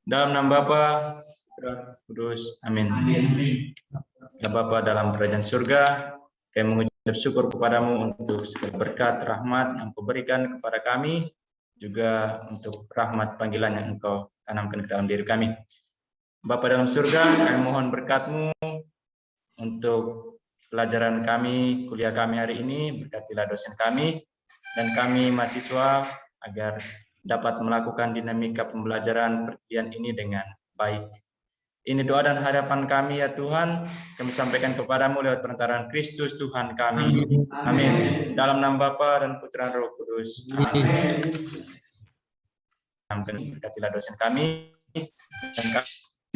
Dalam nama Bapa, Putra, Kudus, amin. Ya Bapa dalam kerajaan surga, kami mengucap syukur kepadamu untuk segala berkat rahmat yang kau berikan kepada kami, juga untuk rahmat panggilan yang engkau tanamkan ke dalam diri kami. Bapa dalam surga, kami mohon berkat-Mu untuk pelajaran kami, kuliah kami hari ini, berkatilah dosen kami, dan kami mahasiswa agar dapat melakukan dinamika pembelajaran perkuliahan ini dengan baik. Ini doa dan harapan kami ya Tuhan, kami sampaikan kepadamu lewat perantaraan Kristus Tuhan kami. Amin. Dalam nama Bapa dan Putra dan Roh Kudus. Amin. Berkatilah dosen kami dan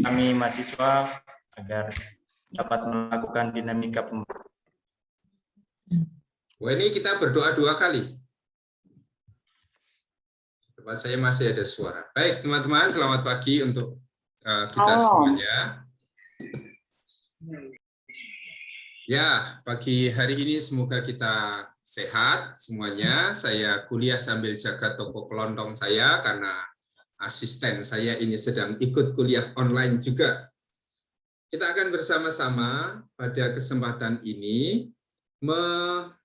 kami mahasiswa agar dapat melakukan dinamika pembelajaran. Wah, ini kita berdoa 2 kali. Tempat saya masih ada suara. Baik, teman-teman, selamat pagi untuk kita semuanya. Ya, pagi hari ini semoga kita sehat semuanya. Saya kuliah sambil jaga toko kelontong saya karena asisten saya ini sedang ikut kuliah online juga. Kita akan bersama-sama pada kesempatan ini membahas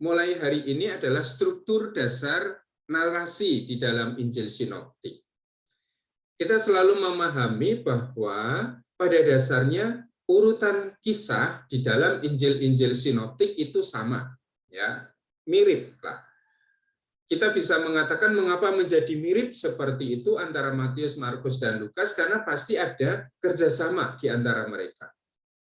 mulai hari ini adalah struktur dasar narasi di dalam Injil Sinoptik. Kita selalu memahami bahwa pada dasarnya urutan kisah di dalam Injil-Injil Sinoptik itu sama, ya, mirip lah. Kita bisa mengatakan mengapa menjadi mirip seperti itu antara Matius, Markus, dan Lukas, karena pasti ada kerjasama di antara mereka.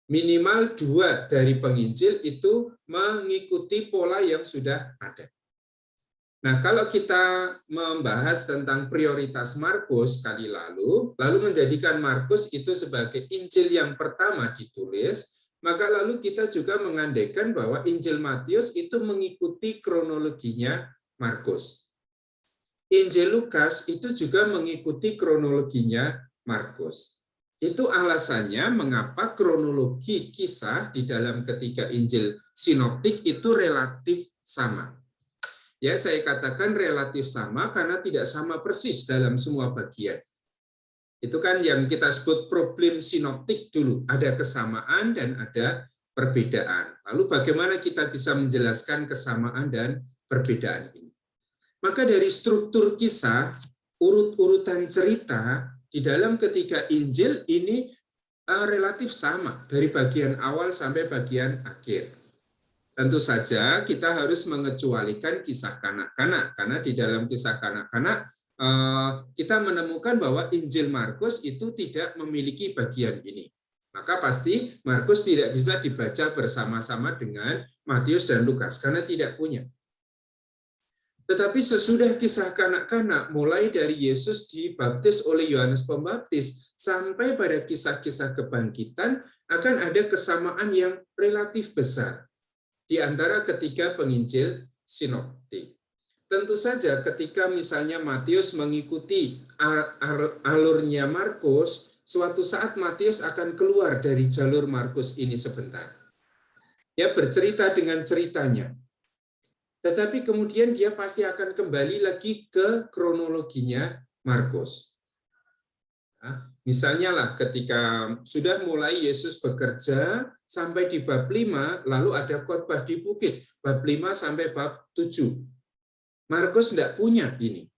Minimal 2 dari penginjil itu mengikuti pola yang sudah ada. Nah, kalau kita membahas tentang prioritas Markus kali lalu menjadikan Markus itu sebagai Injil yang pertama ditulis, maka lalu kita juga mengandaikan bahwa Injil Matius itu mengikuti kronologinya Markus. Injil Lukas itu juga mengikuti kronologinya Markus. Itu alasannya mengapa kronologi kisah di dalam ketiga Injil Sinoptik itu relatif sama. Ya, saya katakan relatif sama karena tidak sama persis dalam semua bagian. Itu kan yang kita sebut problem sinoptik dulu. Ada kesamaan dan ada perbedaan. Lalu bagaimana kita bisa menjelaskan kesamaan dan perbedaan ini? Maka dari struktur kisah, urut-urutan cerita di dalam ketiga Injil ini relatif sama dari bagian awal sampai bagian akhir. Tentu saja kita harus mengecualikan kisah kanak-kanak, karena di dalam kisah kanak-kanak kita menemukan bahwa Injil Markus itu tidak memiliki bagian ini. Maka pasti Markus tidak bisa dibaca bersama-sama dengan Matius dan Lukas, karena tidak punya. Tetapi sesudah kisah kanak-kanak, mulai dari Yesus dibaptis oleh Yohanes Pembaptis, sampai pada kisah-kisah kebangkitan, akan ada kesamaan yang relatif besar di antara ketiga penginjil sinoptik. Tentu saja ketika misalnya Matius mengikuti alurnya Markus, suatu saat Matius akan keluar dari jalur Markus ini sebentar. Ya, bercerita dengan ceritanya. Tetapi kemudian dia pasti akan kembali lagi ke kronologinya Markus. Misalnya lah ketika sudah mulai Yesus bekerja sampai di bab 5, lalu ada khotbah di bukit, bab 5 sampai bab 7. Markus tidak punya ini.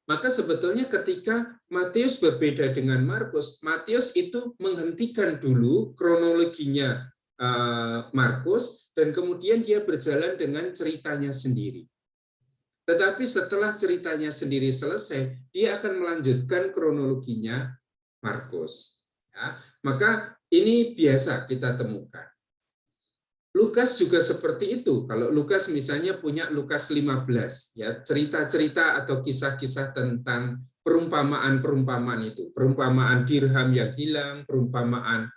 Maka sebetulnya ketika Matius berbeda dengan Markus, Matius itu menghentikan dulu kronologinya Markus, dan kemudian dia berjalan dengan ceritanya sendiri. Tetapi setelah ceritanya sendiri selesai, dia akan melanjutkan kronologinya Markus. Ya, maka ini biasa kita temukan. Lukas juga seperti itu. Kalau Lukas misalnya punya Lukas 15, ya, cerita-cerita atau kisah-kisah tentang perumpamaan-perumpamaan itu. Perumpamaan dirham yang hilang, perumpamaan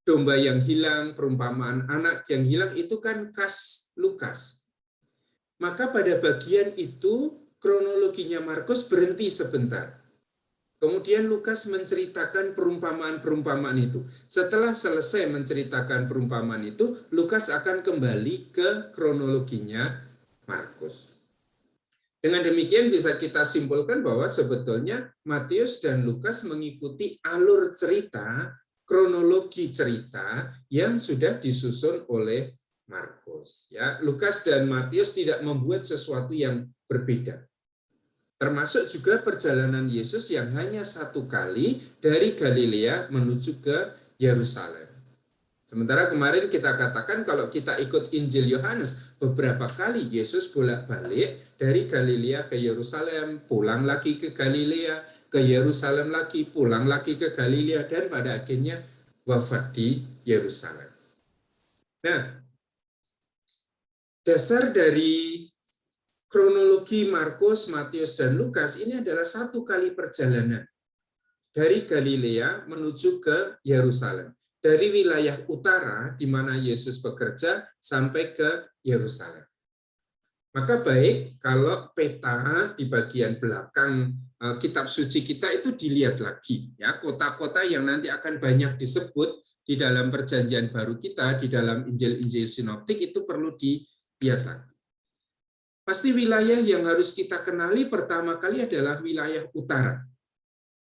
domba yang hilang, perumpamaan anak yang hilang, itu kan khas Lukas. Maka pada bagian itu kronologinya Markus berhenti sebentar. Kemudian Lukas menceritakan perumpamaan-perumpamaan itu. Setelah selesai menceritakan perumpamaan itu, Lukas akan kembali ke kronologinya Markus. Dengan demikian bisa kita simpulkan bahwa sebetulnya Matius dan Lukas mengikuti alur cerita, kronologi cerita yang sudah disusun oleh Markus. Ya, Lukas dan Matius tidak membuat sesuatu yang berbeda. Termasuk juga perjalanan Yesus yang hanya satu kali dari Galilea menuju ke Yerusalem. Sementara kemarin kita katakan kalau kita ikut Injil Yohanes, beberapa kali Yesus bolak-balik dari Galilea ke Yerusalem, pulang lagi ke Galilea, ke Yerusalem lagi, pulang lagi ke Galilea, dan pada akhirnya wafat di Yerusalem. Nah, dasar dari kronologi Markus, Matius, dan Lukas ini adalah satu kali perjalanan dari Galilea menuju ke Yerusalem. Dari wilayah utara di mana Yesus bekerja sampai ke Yerusalem. Maka baik kalau peta di bagian belakang kitab suci kita itu dilihat lagi, ya, kota-kota yang nanti akan banyak disebut di dalam perjanjian baru kita, di dalam Injil-Injil sinoptik itu perlu dilihat lagi. Pasti wilayah yang harus kita kenali pertama kali adalah wilayah utara.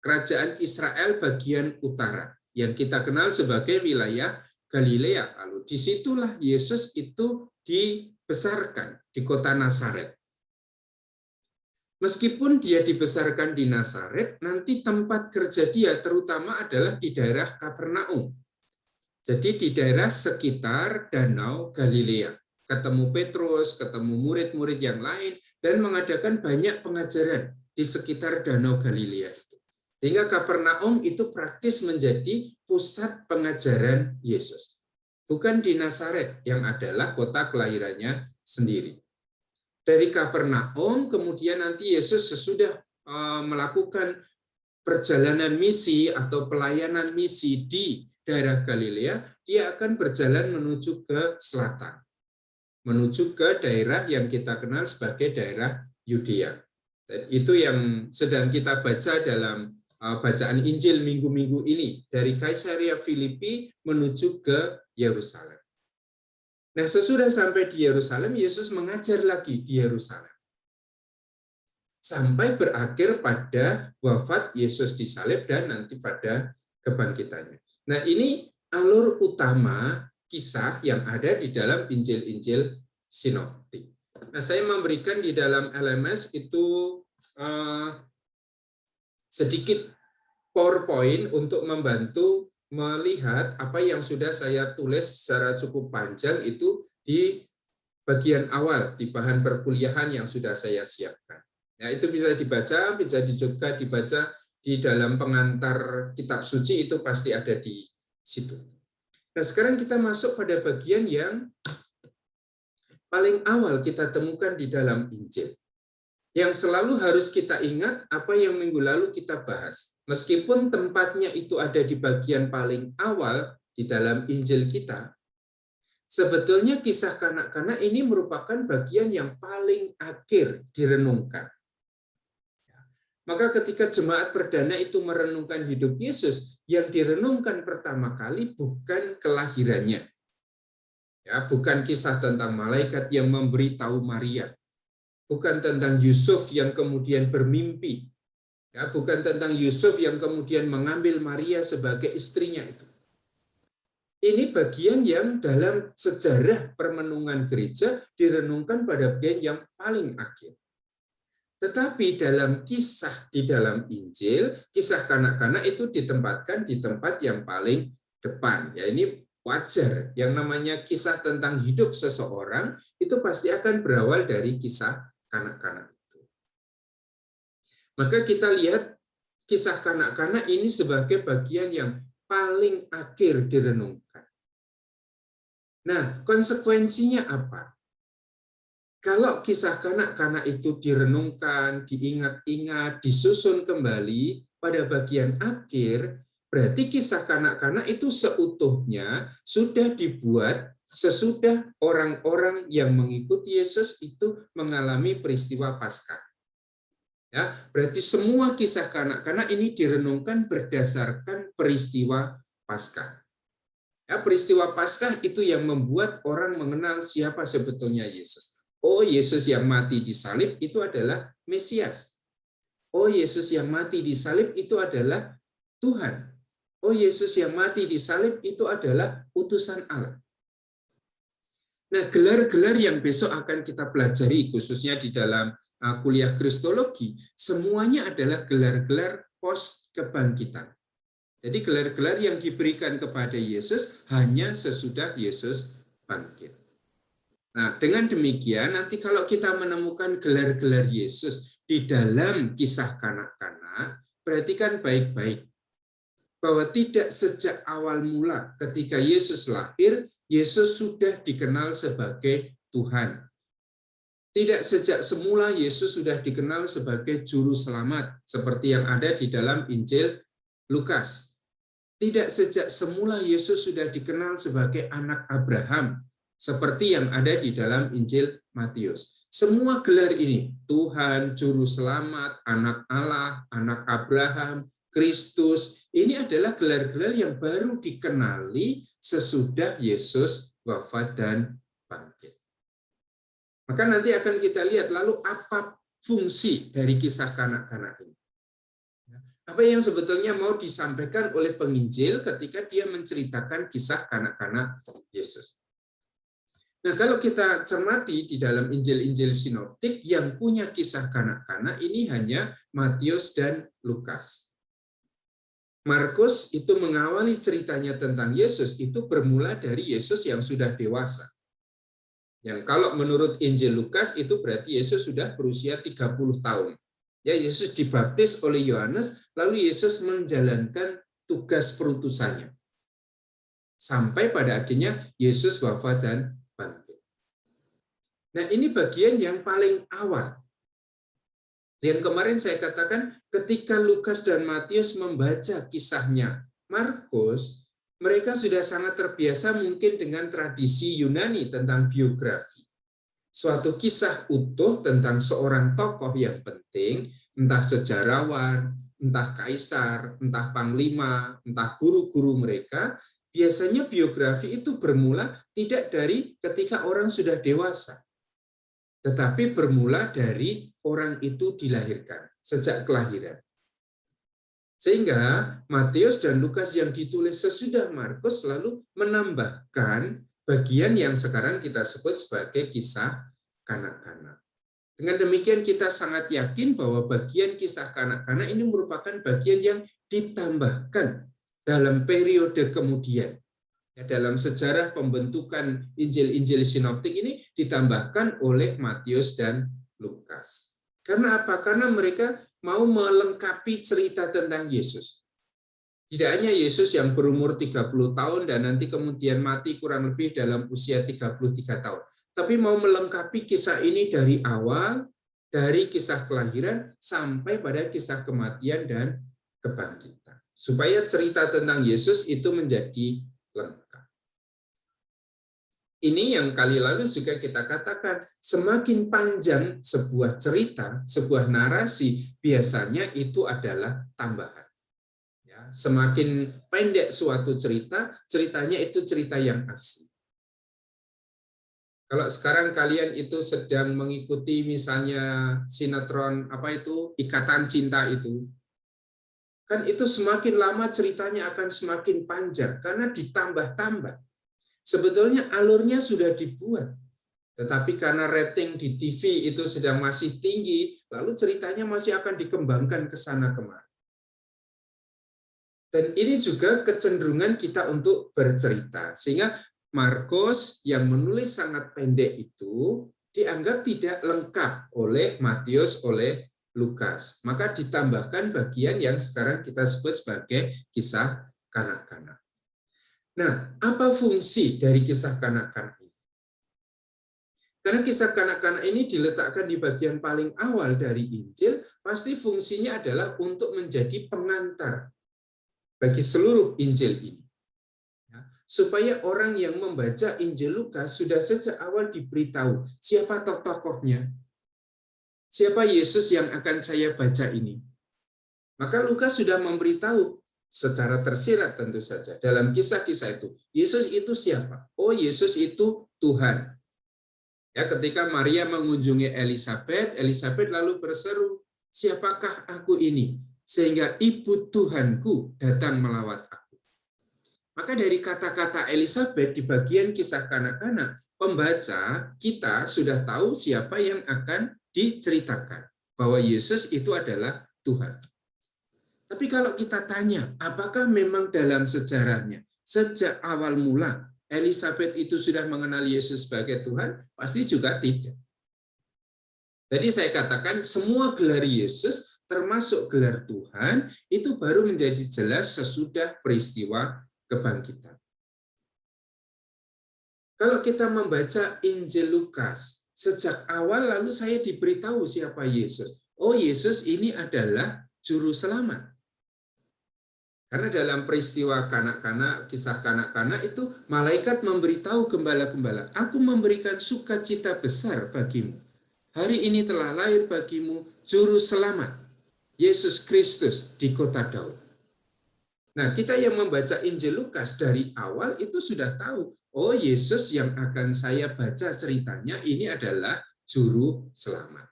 Kerajaan Israel bagian utara, yang kita kenal sebagai wilayah Galilea. Lalu disitulah Yesus itu dibesarkan di kota Nazaret. Meskipun dia dibesarkan di Nazaret, nanti tempat kerja dia terutama adalah di daerah Kapernaum. Jadi di daerah sekitar Danau Galilea. Ketemu Petrus, ketemu murid-murid yang lain, dan mengadakan banyak pengajaran di sekitar Danau Galilea. Sehingga Kapernaum itu praktis menjadi pusat pengajaran Yesus. Bukan di Nazaret yang adalah kota kelahirannya sendiri. Dari Kapernaum kemudian nanti Yesus sesudah melakukan perjalanan misi atau pelayanan misi di daerah Galilea, dia akan berjalan menuju ke selatan. Menuju ke daerah yang kita kenal sebagai daerah Yudea. Itu yang sedang kita baca dalam bacaan Injil minggu-minggu ini, dari Kaisarea Filipi menuju ke Yerusalem. Nah, sesudah sampai di Yerusalem, Yesus mengajar lagi di Yerusalem. Sampai berakhir pada wafat Yesus disalib dan nanti pada kebangkitannya. Nah, ini alur utama kisah yang ada di dalam Injil-Injil sinoptik. Nah, saya memberikan di dalam LMS itu sedikit PowerPoint untuk membantu melihat apa yang sudah saya tulis secara cukup panjang itu di bagian awal di bahan perkuliahan yang sudah saya siapkan. Ya, itu bisa dibaca, bisa juga dibaca di dalam pengantar kitab suci, itu pasti ada di situ. Nah, sekarang kita masuk pada bagian yang paling awal kita temukan di dalam Injil. Yang selalu harus kita ingat apa yang minggu lalu kita bahas. Meskipun tempatnya itu ada di bagian paling awal di dalam Injil kita, sebetulnya kisah kanak-kanak ini merupakan bagian yang paling akhir direnungkan. Maka ketika jemaat perdana itu merenungkan hidup Yesus, yang direnungkan pertama kali bukan kelahirannya. Ya, bukan kisah tentang malaikat yang memberitahu Maria. Bukan tentang Yusuf yang kemudian bermimpi. Ya, bukan tentang Yusuf yang kemudian mengambil Maria sebagai istrinya itu. Ini bagian yang dalam sejarah permenungan gereja direnungkan pada bagian yang paling akhir. Tetapi dalam kisah di dalam Injil, kisah kanak-kanak itu ditempatkan di tempat yang paling depan. Ya, ini wajar. Yang namanya kisah tentang hidup seseorang itu pasti akan berawal dari kisah kanak-kanak itu. Maka kita lihat kisah kanak-kanak ini sebagai bagian yang paling akhir direnungkan. Nah, konsekuensinya apa? Kalau kisah kanak-kanak itu direnungkan, diingat-ingat, disusun kembali pada bagian akhir, berarti kisah kanak-kanak itu seutuhnya sudah dibuat sesudah orang-orang yang mengikuti Yesus itu mengalami peristiwa Paskah. Ya, berarti semua kisah kanak-kanak ini direnungkan berdasarkan peristiwa Paskah. Ya, peristiwa Paskah itu yang membuat orang mengenal siapa sebetulnya Yesus. Oh, Yesus yang mati di salib itu adalah Mesias. Oh, Yesus yang mati di salib itu adalah Tuhan. Oh, Yesus yang mati di salib itu adalah utusan Allah. Nah, gelar-gelar yang besok akan kita pelajari, khususnya di dalam kuliah Kristologi, semuanya adalah gelar-gelar pos kebangkitan. Jadi gelar-gelar yang diberikan kepada Yesus hanya sesudah Yesus bangkit. Nah, dengan demikian nanti kalau kita menemukan gelar-gelar Yesus di dalam kisah kanak-kanak, perhatikan baik-baik bahwa tidak sejak awal mula ketika Yesus lahir, Yesus sudah dikenal sebagai Tuhan. Tidak sejak semula Yesus sudah dikenal sebagai juru selamat, seperti yang ada di dalam Injil Lukas. Tidak sejak semula Yesus sudah dikenal sebagai anak Abraham, seperti yang ada di dalam Injil Matius. Semua gelar ini, Tuhan, Juru Selamat, Anak Allah, Anak Abraham, Kristus, ini adalah gelar-gelar yang baru dikenali sesudah Yesus wafat dan bangkit. Maka nanti akan kita lihat lalu apa fungsi dari kisah kanak-kanak ini. Apa yang sebetulnya mau disampaikan oleh penginjil ketika dia menceritakan kisah kanak-kanak Yesus. Nah, kalau kita cermati di dalam Injil-Injil sinoptik yang punya kisah kanak-kanak ini hanya Matius dan Lukas. Markus itu mengawali ceritanya tentang Yesus itu bermula dari Yesus yang sudah dewasa. Yang kalau menurut Injil Lukas itu berarti Yesus sudah berusia 30 tahun. Ya, Yesus dibaptis oleh Yohanes, lalu Yesus menjalankan tugas perutusannya. Sampai pada akhirnya Yesus wafat dan bangkit. Nah, ini bagian yang paling awal. Yang kemarin saya katakan ketika Lukas dan Matius membaca kisahnya Markus, mereka sudah sangat terbiasa mungkin dengan tradisi Yunani tentang biografi. Suatu kisah utuh tentang seorang tokoh yang penting, entah sejarawan, entah kaisar, entah panglima, entah guru-guru mereka, biasanya biografi itu bermula tidak dari ketika orang sudah dewasa, tetapi bermula dari orang itu dilahirkan, sejak kelahiran. Sehingga Matius dan Lukas yang ditulis sesudah Markus lalu menambahkan bagian yang sekarang kita sebut sebagai kisah kanak-kanak. Dengan demikian kita sangat yakin bahwa bagian kisah kanak-kanak ini merupakan bagian yang ditambahkan dalam periode kemudian. Dalam sejarah pembentukan Injil-Injil sinoptik ini ditambahkan oleh Matius dan Lukas. Karena apa? Karena mereka mau melengkapi cerita tentang Yesus. Tidak hanya Yesus yang berumur 30 tahun dan nanti kemudian mati kurang lebih dalam usia 33 tahun. Tapi mau melengkapi kisah ini dari awal, dari kisah kelahiran sampai pada kisah kematian dan kebangkitan. Supaya cerita tentang Yesus itu menjadi lengkap. Ini yang kali lalu juga kita katakan, semakin panjang sebuah cerita, sebuah narasi, biasanya itu adalah tambahan. Ya, semakin pendek suatu cerita, ceritanya itu cerita yang asli. Kalau sekarang kalian itu sedang mengikuti misalnya sinetron Ikatan Cinta itu, kan itu semakin lama ceritanya akan semakin panjang karena ditambah-tambah. Sebetulnya alurnya sudah dibuat, tetapi karena rating di TV itu sedang masih tinggi, lalu ceritanya masih akan dikembangkan ke sana kemari. Dan ini juga kecenderungan kita untuk bercerita, sehingga Markus yang menulis sangat pendek itu dianggap tidak lengkap oleh Matius, oleh Lukas. Maka ditambahkan bagian yang sekarang kita sebut sebagai kisah kanak-kanak. Nah, apa fungsi dari kisah kanak-kanak ini? Karena kisah kanak-kanak ini diletakkan di bagian paling awal dari Injil, pasti fungsinya adalah untuk menjadi pengantar bagi seluruh Injil ini. Supaya orang yang membaca Injil Lukas sudah sejak awal diberitahu siapa tokohnya, siapa Yesus yang akan saya baca ini. Maka Lukas sudah memberitahu secara tersirat tentu saja dalam kisah-kisah itu. Yesus itu siapa? Oh, Yesus itu Tuhan. Ya, ketika Maria mengunjungi Elizabeth, Elizabeth lalu berseru, "Siapakah aku ini sehingga ibu Tuhanku datang melawat aku?" Maka dari kata-kata Elizabeth di bagian kisah kanak-kanak, pembaca kita sudah tahu siapa yang akan diceritakan, bahwa Yesus itu adalah Tuhan. Tapi kalau kita tanya, apakah memang dalam sejarahnya, sejak awal mula, Elizabeth itu sudah mengenal Yesus sebagai Tuhan? Pasti juga tidak. Jadi saya katakan semua gelar Yesus, termasuk gelar Tuhan, itu baru menjadi jelas sesudah peristiwa kebangkitan. Kalau kita membaca Injil Lukas, sejak awal lalu saya diberitahu siapa Yesus. Oh, Yesus ini adalah juru selamat. Karena dalam peristiwa kanak-kanak, kisah kanak-kanak itu, malaikat memberitahu gembala-gembala, "Aku memberikan sukacita besar bagimu. Hari ini telah lahir bagimu juru selamat, Yesus Kristus di kota Daud." Nah, kita yang membaca Injil Lukas dari awal itu sudah tahu, oh, Yesus yang akan saya baca ceritanya ini adalah juru selamat.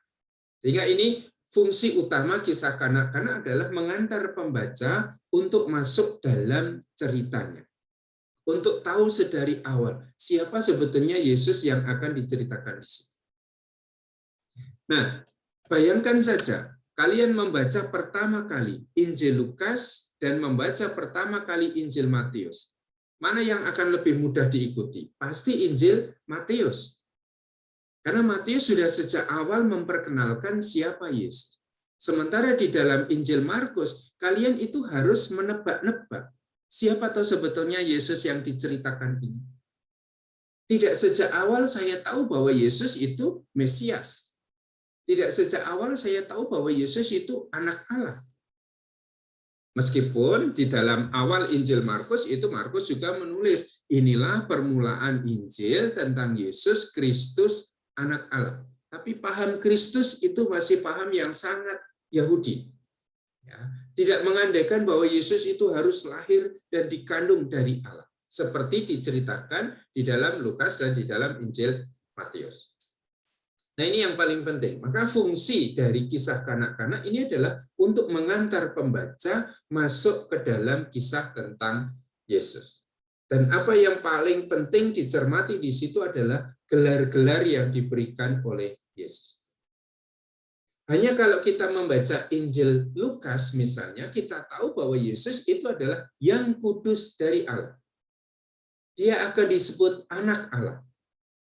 Sehingga ini fungsi utama kisah kanak-kanak adalah mengantar pembaca untuk masuk dalam ceritanya. Untuk tahu sedari awal siapa sebetulnya Yesus yang akan diceritakan di situ. Nah, bayangkan saja kalian membaca pertama kali Injil Lukas dan membaca pertama kali Injil Matius. Mana yang akan lebih mudah diikuti? Pasti Injil Matius. Karena Matius sudah sejak awal memperkenalkan siapa Yesus. Sementara di dalam Injil Markus, kalian itu harus menebak-nebak siapa tahu sebetulnya Yesus yang diceritakan ini. Tidak sejak awal saya tahu bahwa Yesus itu Mesias. Tidak sejak awal saya tahu bahwa Yesus itu anak Allah. Meskipun di dalam awal Injil Markus itu Markus juga menulis, inilah permulaan Injil tentang Yesus Kristus anak Allah. Tapi paham Kristus itu masih paham yang sangat Yahudi. Ya, tidak mengandaikan bahwa Yesus itu harus lahir dan dikandung dari Allah. Seperti diceritakan di dalam Lukas dan di dalam Injil Matius. Nah, ini yang paling penting. Maka fungsi dari kisah kanak-kanak ini adalah untuk mengantar pembaca masuk ke dalam kisah tentang Yesus. Dan apa yang paling penting dicermati di situ adalah gelar-gelar yang diberikan oleh Yesus. Hanya kalau kita membaca Injil Lukas misalnya, kita tahu bahwa Yesus itu adalah yang kudus dari Allah. Dia akan disebut anak Allah.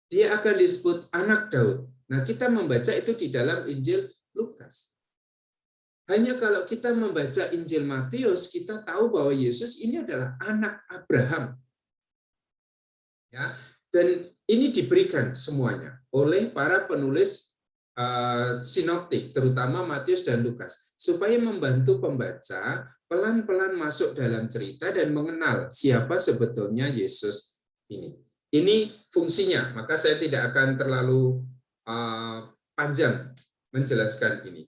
Dia akan disebut anak Daud. Nah, kita membaca itu di dalam Injil Lukas. Hanya kalau kita membaca Injil Matius, kita tahu bahwa Yesus ini adalah anak Abraham. Ya, dan ini diberikan semuanya oleh para penulis sinoptik, terutama Matius dan Lukas, supaya membantu pembaca pelan-pelan masuk dalam cerita dan mengenal siapa sebetulnya Yesus ini. Ini fungsinya, maka saya tidak akan terlalu panjang menjelaskan ini.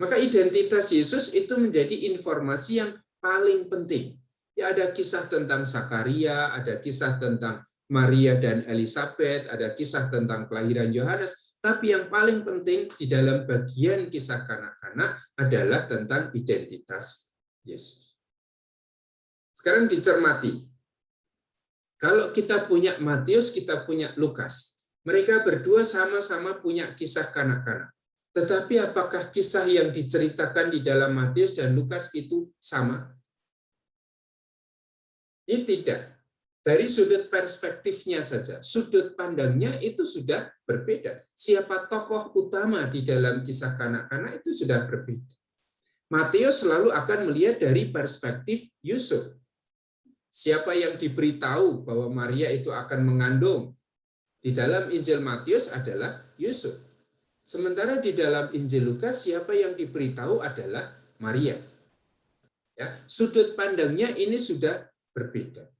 Maka identitas Yesus itu menjadi informasi yang paling penting. Ya, ada kisah tentang Zakaria, ada kisah tentang Maria dan Elizabeth, ada kisah tentang kelahiran Yohanes, tapi yang paling penting di dalam bagian kisah kanak-kanak adalah tentang identitas Yesus. Sekarang dicermati. Kalau kita punya Matius, kita punya Lukas. Mereka berdua sama-sama punya kisah kanak-kanak. Tetapi apakah kisah yang diceritakan di dalam Matius dan Lukas itu sama? Ini tidak. Dari sudut perspektifnya saja, sudut pandangnya itu sudah berbeda. Siapa tokoh utama di dalam kisah kanak-kanak itu sudah berbeda. Matius selalu akan melihat dari perspektif Yusuf. Siapa yang diberitahu bahwa Maria itu akan mengandung di dalam Injil Matius adalah Yusuf. Sementara di dalam Injil Lukas, siapa yang diberitahu adalah Maria. Ya, sudut pandangnya ini sudah berbeda.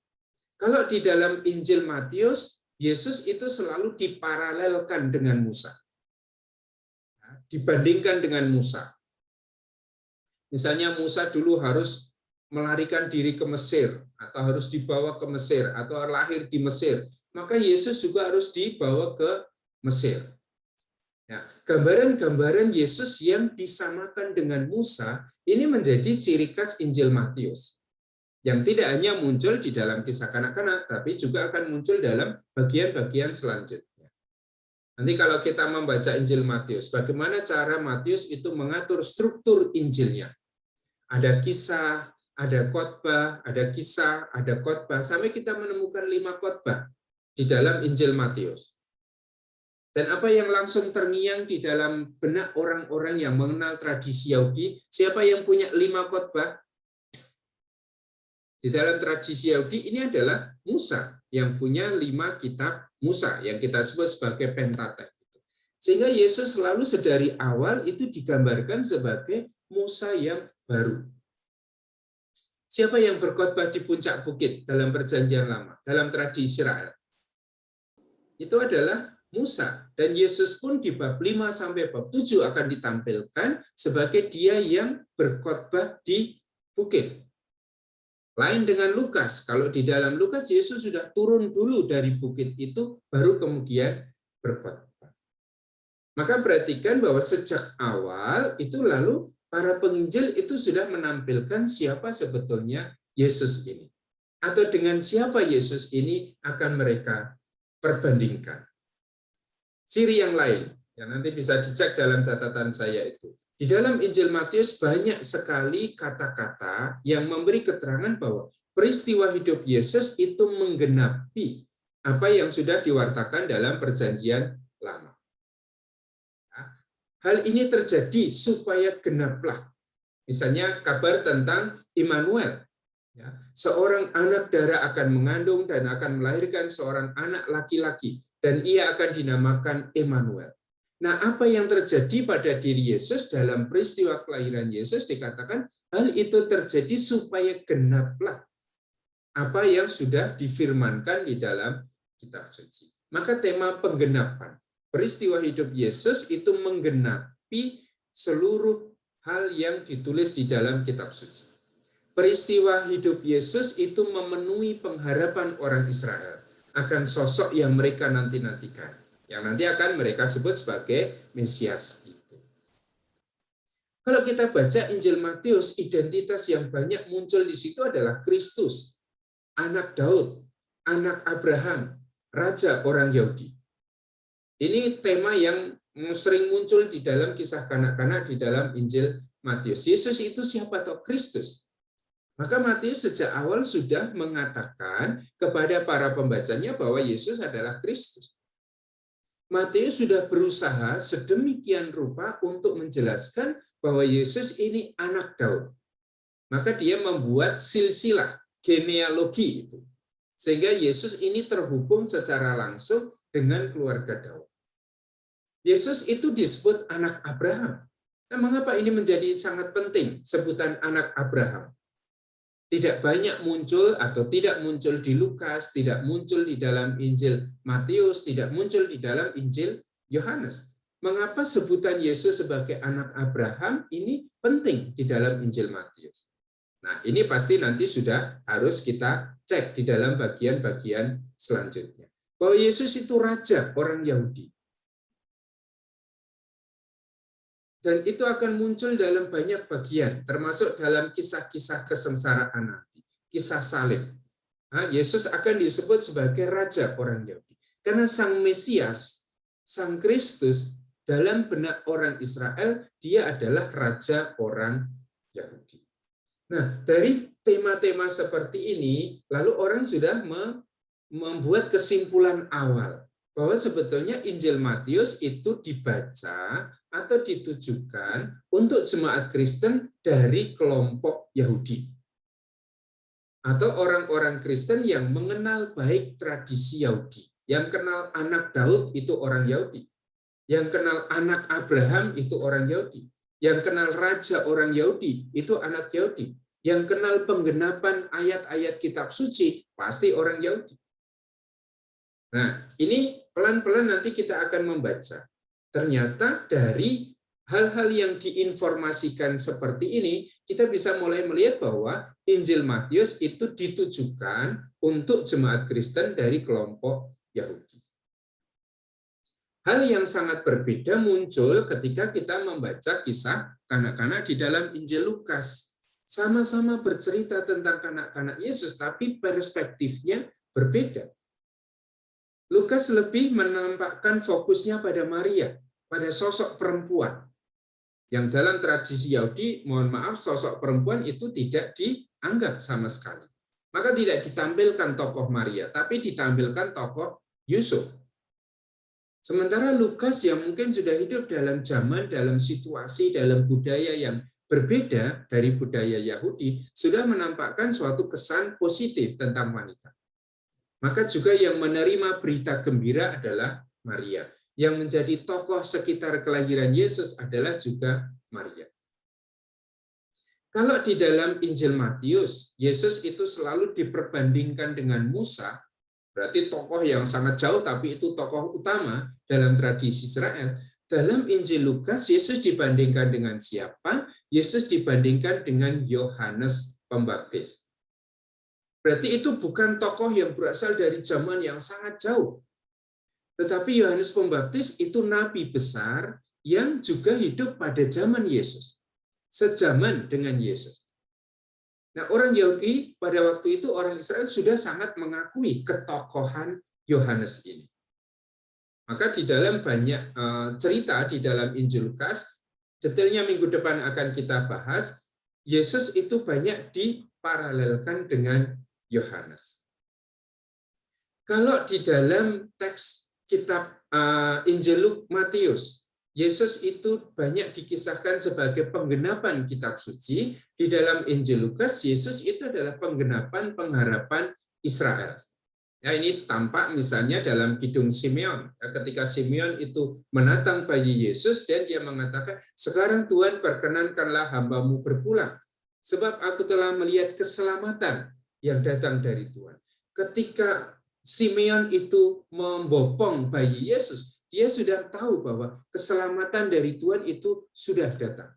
Kalau di dalam Injil Matius, Yesus itu selalu diparalelkan dengan Musa. Dibandingkan dengan Musa. Misalnya Musa dulu harus melarikan diri ke Mesir, atau harus dibawa ke Mesir, atau lahir di Mesir. Maka Yesus juga harus dibawa ke Mesir. Ya, gambaran-gambaran Yesus yang disamakan dengan Musa ini menjadi ciri khas Injil Matius. Yang tidak hanya muncul di dalam kisah kanak-kanak, tapi juga akan muncul dalam bagian-bagian selanjutnya. Nanti kalau kita membaca Injil Matius, bagaimana cara Matius itu mengatur struktur Injilnya. Ada kisah, ada khotbah, ada kisah, ada khotbah, sampai kita menemukan 5 khotbah di dalam Injil Matius. Dan apa yang langsung terngiang di dalam benak orang-orang yang mengenal tradisi Yahudi, siapa yang punya 5 khotbah? Di dalam tradisi Yahudi ini adalah Musa yang punya 5 kitab Musa yang kita sebut sebagai Pentatek. Sehingga Yesus selalu sedari awal itu digambarkan sebagai Musa yang baru. Siapa yang berkhotbah di puncak bukit dalam Perjanjian Lama, dalam tradisi Israel? Itu adalah Musa, dan Yesus pun di bab 5 sampai bab 7 akan ditampilkan sebagai dia yang berkhotbah di bukit. Lain dengan Lukas, kalau di dalam Lukas Yesus sudah turun dulu dari bukit itu baru kemudian berkhotbah. Maka perhatikan bahwa sejak awal itu lalu para penginjil itu sudah menampilkan siapa sebetulnya Yesus ini. Atau dengan siapa Yesus ini akan mereka perbandingkan. Ciri yang lain, yang nanti bisa dicek dalam catatan saya itu. Di dalam Injil Matius banyak sekali kata-kata yang memberi keterangan bahwa peristiwa hidup Yesus itu menggenapi apa yang sudah diwartakan dalam Perjanjian Lama. Hal ini terjadi supaya genaplah. Misalnya kabar tentang Immanuel. Seorang anak darah akan mengandung dan akan melahirkan seorang anak laki-laki. Dan ia akan dinamakan Immanuel. Nah, apa yang terjadi pada diri Yesus dalam peristiwa kelahiran Yesus dikatakan hal itu terjadi supaya genaplah apa yang sudah difirmankan di dalam kitab suci. Maka tema penggenapan, peristiwa hidup Yesus itu menggenapi seluruh hal yang ditulis di dalam kitab suci. Peristiwa hidup Yesus itu memenuhi pengharapan orang Israel akan sosok yang mereka nanti-nantikan, yang nanti akan mereka sebut sebagai Mesias itu. Kalau kita baca Injil Matius, identitas yang banyak muncul di situ adalah Kristus, anak Daud, anak Abraham, raja orang Yahudi. Ini tema yang sering muncul di dalam kisah kanak-kanak di dalam Injil Matius. Yesus itu siapa? Atau Kristus. Maka Matius sejak awal sudah mengatakan kepada para pembacanya bahwa Yesus adalah Kristus. Matius sudah berusaha sedemikian rupa untuk menjelaskan bahwa Yesus ini anak Daud. Maka dia membuat silsilah, genealogi itu. Sehingga Yesus ini terhubung secara langsung dengan keluarga Daud. Yesus itu disebut anak Abraham. Nah, mengapa ini menjadi sangat penting, sebutan anak Abraham? Tidak banyak muncul atau tidak muncul di Lukas, tidak muncul di dalam Injil Matius, tidak muncul di dalam Injil Yohanes. Mengapa sebutan Yesus sebagai anak Abraham ini penting di dalam Injil Matius? Nah, ini pasti nanti sudah harus kita cek di dalam bagian-bagian selanjutnya. Bahwa Yesus itu raja orang Yahudi. Dan itu akan muncul dalam banyak bagian, termasuk dalam kisah-kisah kesengsaraan nanti, kisah salib. Yesus akan disebut sebagai raja orang Yahudi. Karena sang Mesias, sang Kristus, dalam benak orang Israel, dia adalah raja orang Yahudi. Nah, dari tema-tema seperti ini, lalu orang sudah membuat kesimpulan awal bahwa sebetulnya Injil Matius itu dibaca atau ditujukan untuk jemaat Kristen dari kelompok Yahudi. Atau orang-orang Kristen yang mengenal baik tradisi Yahudi. Yang kenal anak Daud itu orang Yahudi. Yang kenal anak Abraham itu orang Yahudi. Yang kenal raja orang Yahudi itu anak Yahudi. Yang kenal penggenapan ayat-ayat kitab suci pasti orang Yahudi. Nah, ini pelan-pelan nanti kita akan membaca. Ternyata dari hal-hal yang diinformasikan seperti ini, kita bisa mulai melihat bahwa Injil Matius itu ditujukan untuk jemaat Kristen dari kelompok Yahudi. Hal yang sangat berbeda muncul ketika kita membaca kisah kanak-kanak di dalam Injil Lukas. Sama-sama bercerita tentang kanak-kanak Yesus, tapi perspektifnya berbeda. Lukas lebih menampakkan fokusnya pada Maria, pada sosok perempuan. Yang dalam tradisi Yahudi, mohon maaf, sosok perempuan itu tidak dianggap sama sekali. Maka tidak ditampilkan tokoh Maria, tapi ditampilkan tokoh Yusuf. Sementara Lukas yang mungkin sudah hidup dalam zaman, dalam situasi, dalam budaya yang berbeda dari budaya Yahudi, sudah menampakkan suatu kesan positif tentang wanita. Maka juga yang menerima berita gembira adalah Maria. Yang menjadi tokoh sekitar kelahiran Yesus adalah juga Maria. Kalau di dalam Injil Matius, Yesus itu selalu diperbandingkan dengan Musa, berarti tokoh yang sangat jauh, tapi itu tokoh utama dalam tradisi Israel. Dalam Injil Lukas, Yesus dibandingkan dengan siapa? Yesus dibandingkan dengan Yohanes Pembaptis. Berarti itu bukan tokoh yang berasal dari zaman yang sangat jauh. Tetapi Yohanes Pembaptis itu nabi besar yang juga hidup pada zaman Yesus. Sejaman dengan Yesus. Nah, orang Yahudi pada waktu itu, orang Israel sudah sangat mengakui ketokohan Yohanes ini. Maka di dalam banyak cerita di dalam Injil Lukas, detailnya minggu depan akan kita bahas, Yesus itu banyak diparalelkan dengan Yohanes. Kalau di dalam teks kitab Injil Matius, Yesus itu banyak dikisahkan sebagai penggenapan kitab suci. Di dalam Injil Lukas, Yesus itu adalah penggenapan pengharapan Israel. Ya, ini tampak misalnya dalam Kidung Simeon. Ketika Simeon itu menatang bayi Yesus dan dia mengatakan, sekarang Tuhan perkenankanlah hamba-Mu berpulang. Sebab aku telah melihat keselamatan yang datang dari Tuhan. Ketika Simeon itu membopong bayi Yesus, dia sudah tahu bahwa keselamatan dari Tuhan itu sudah datang.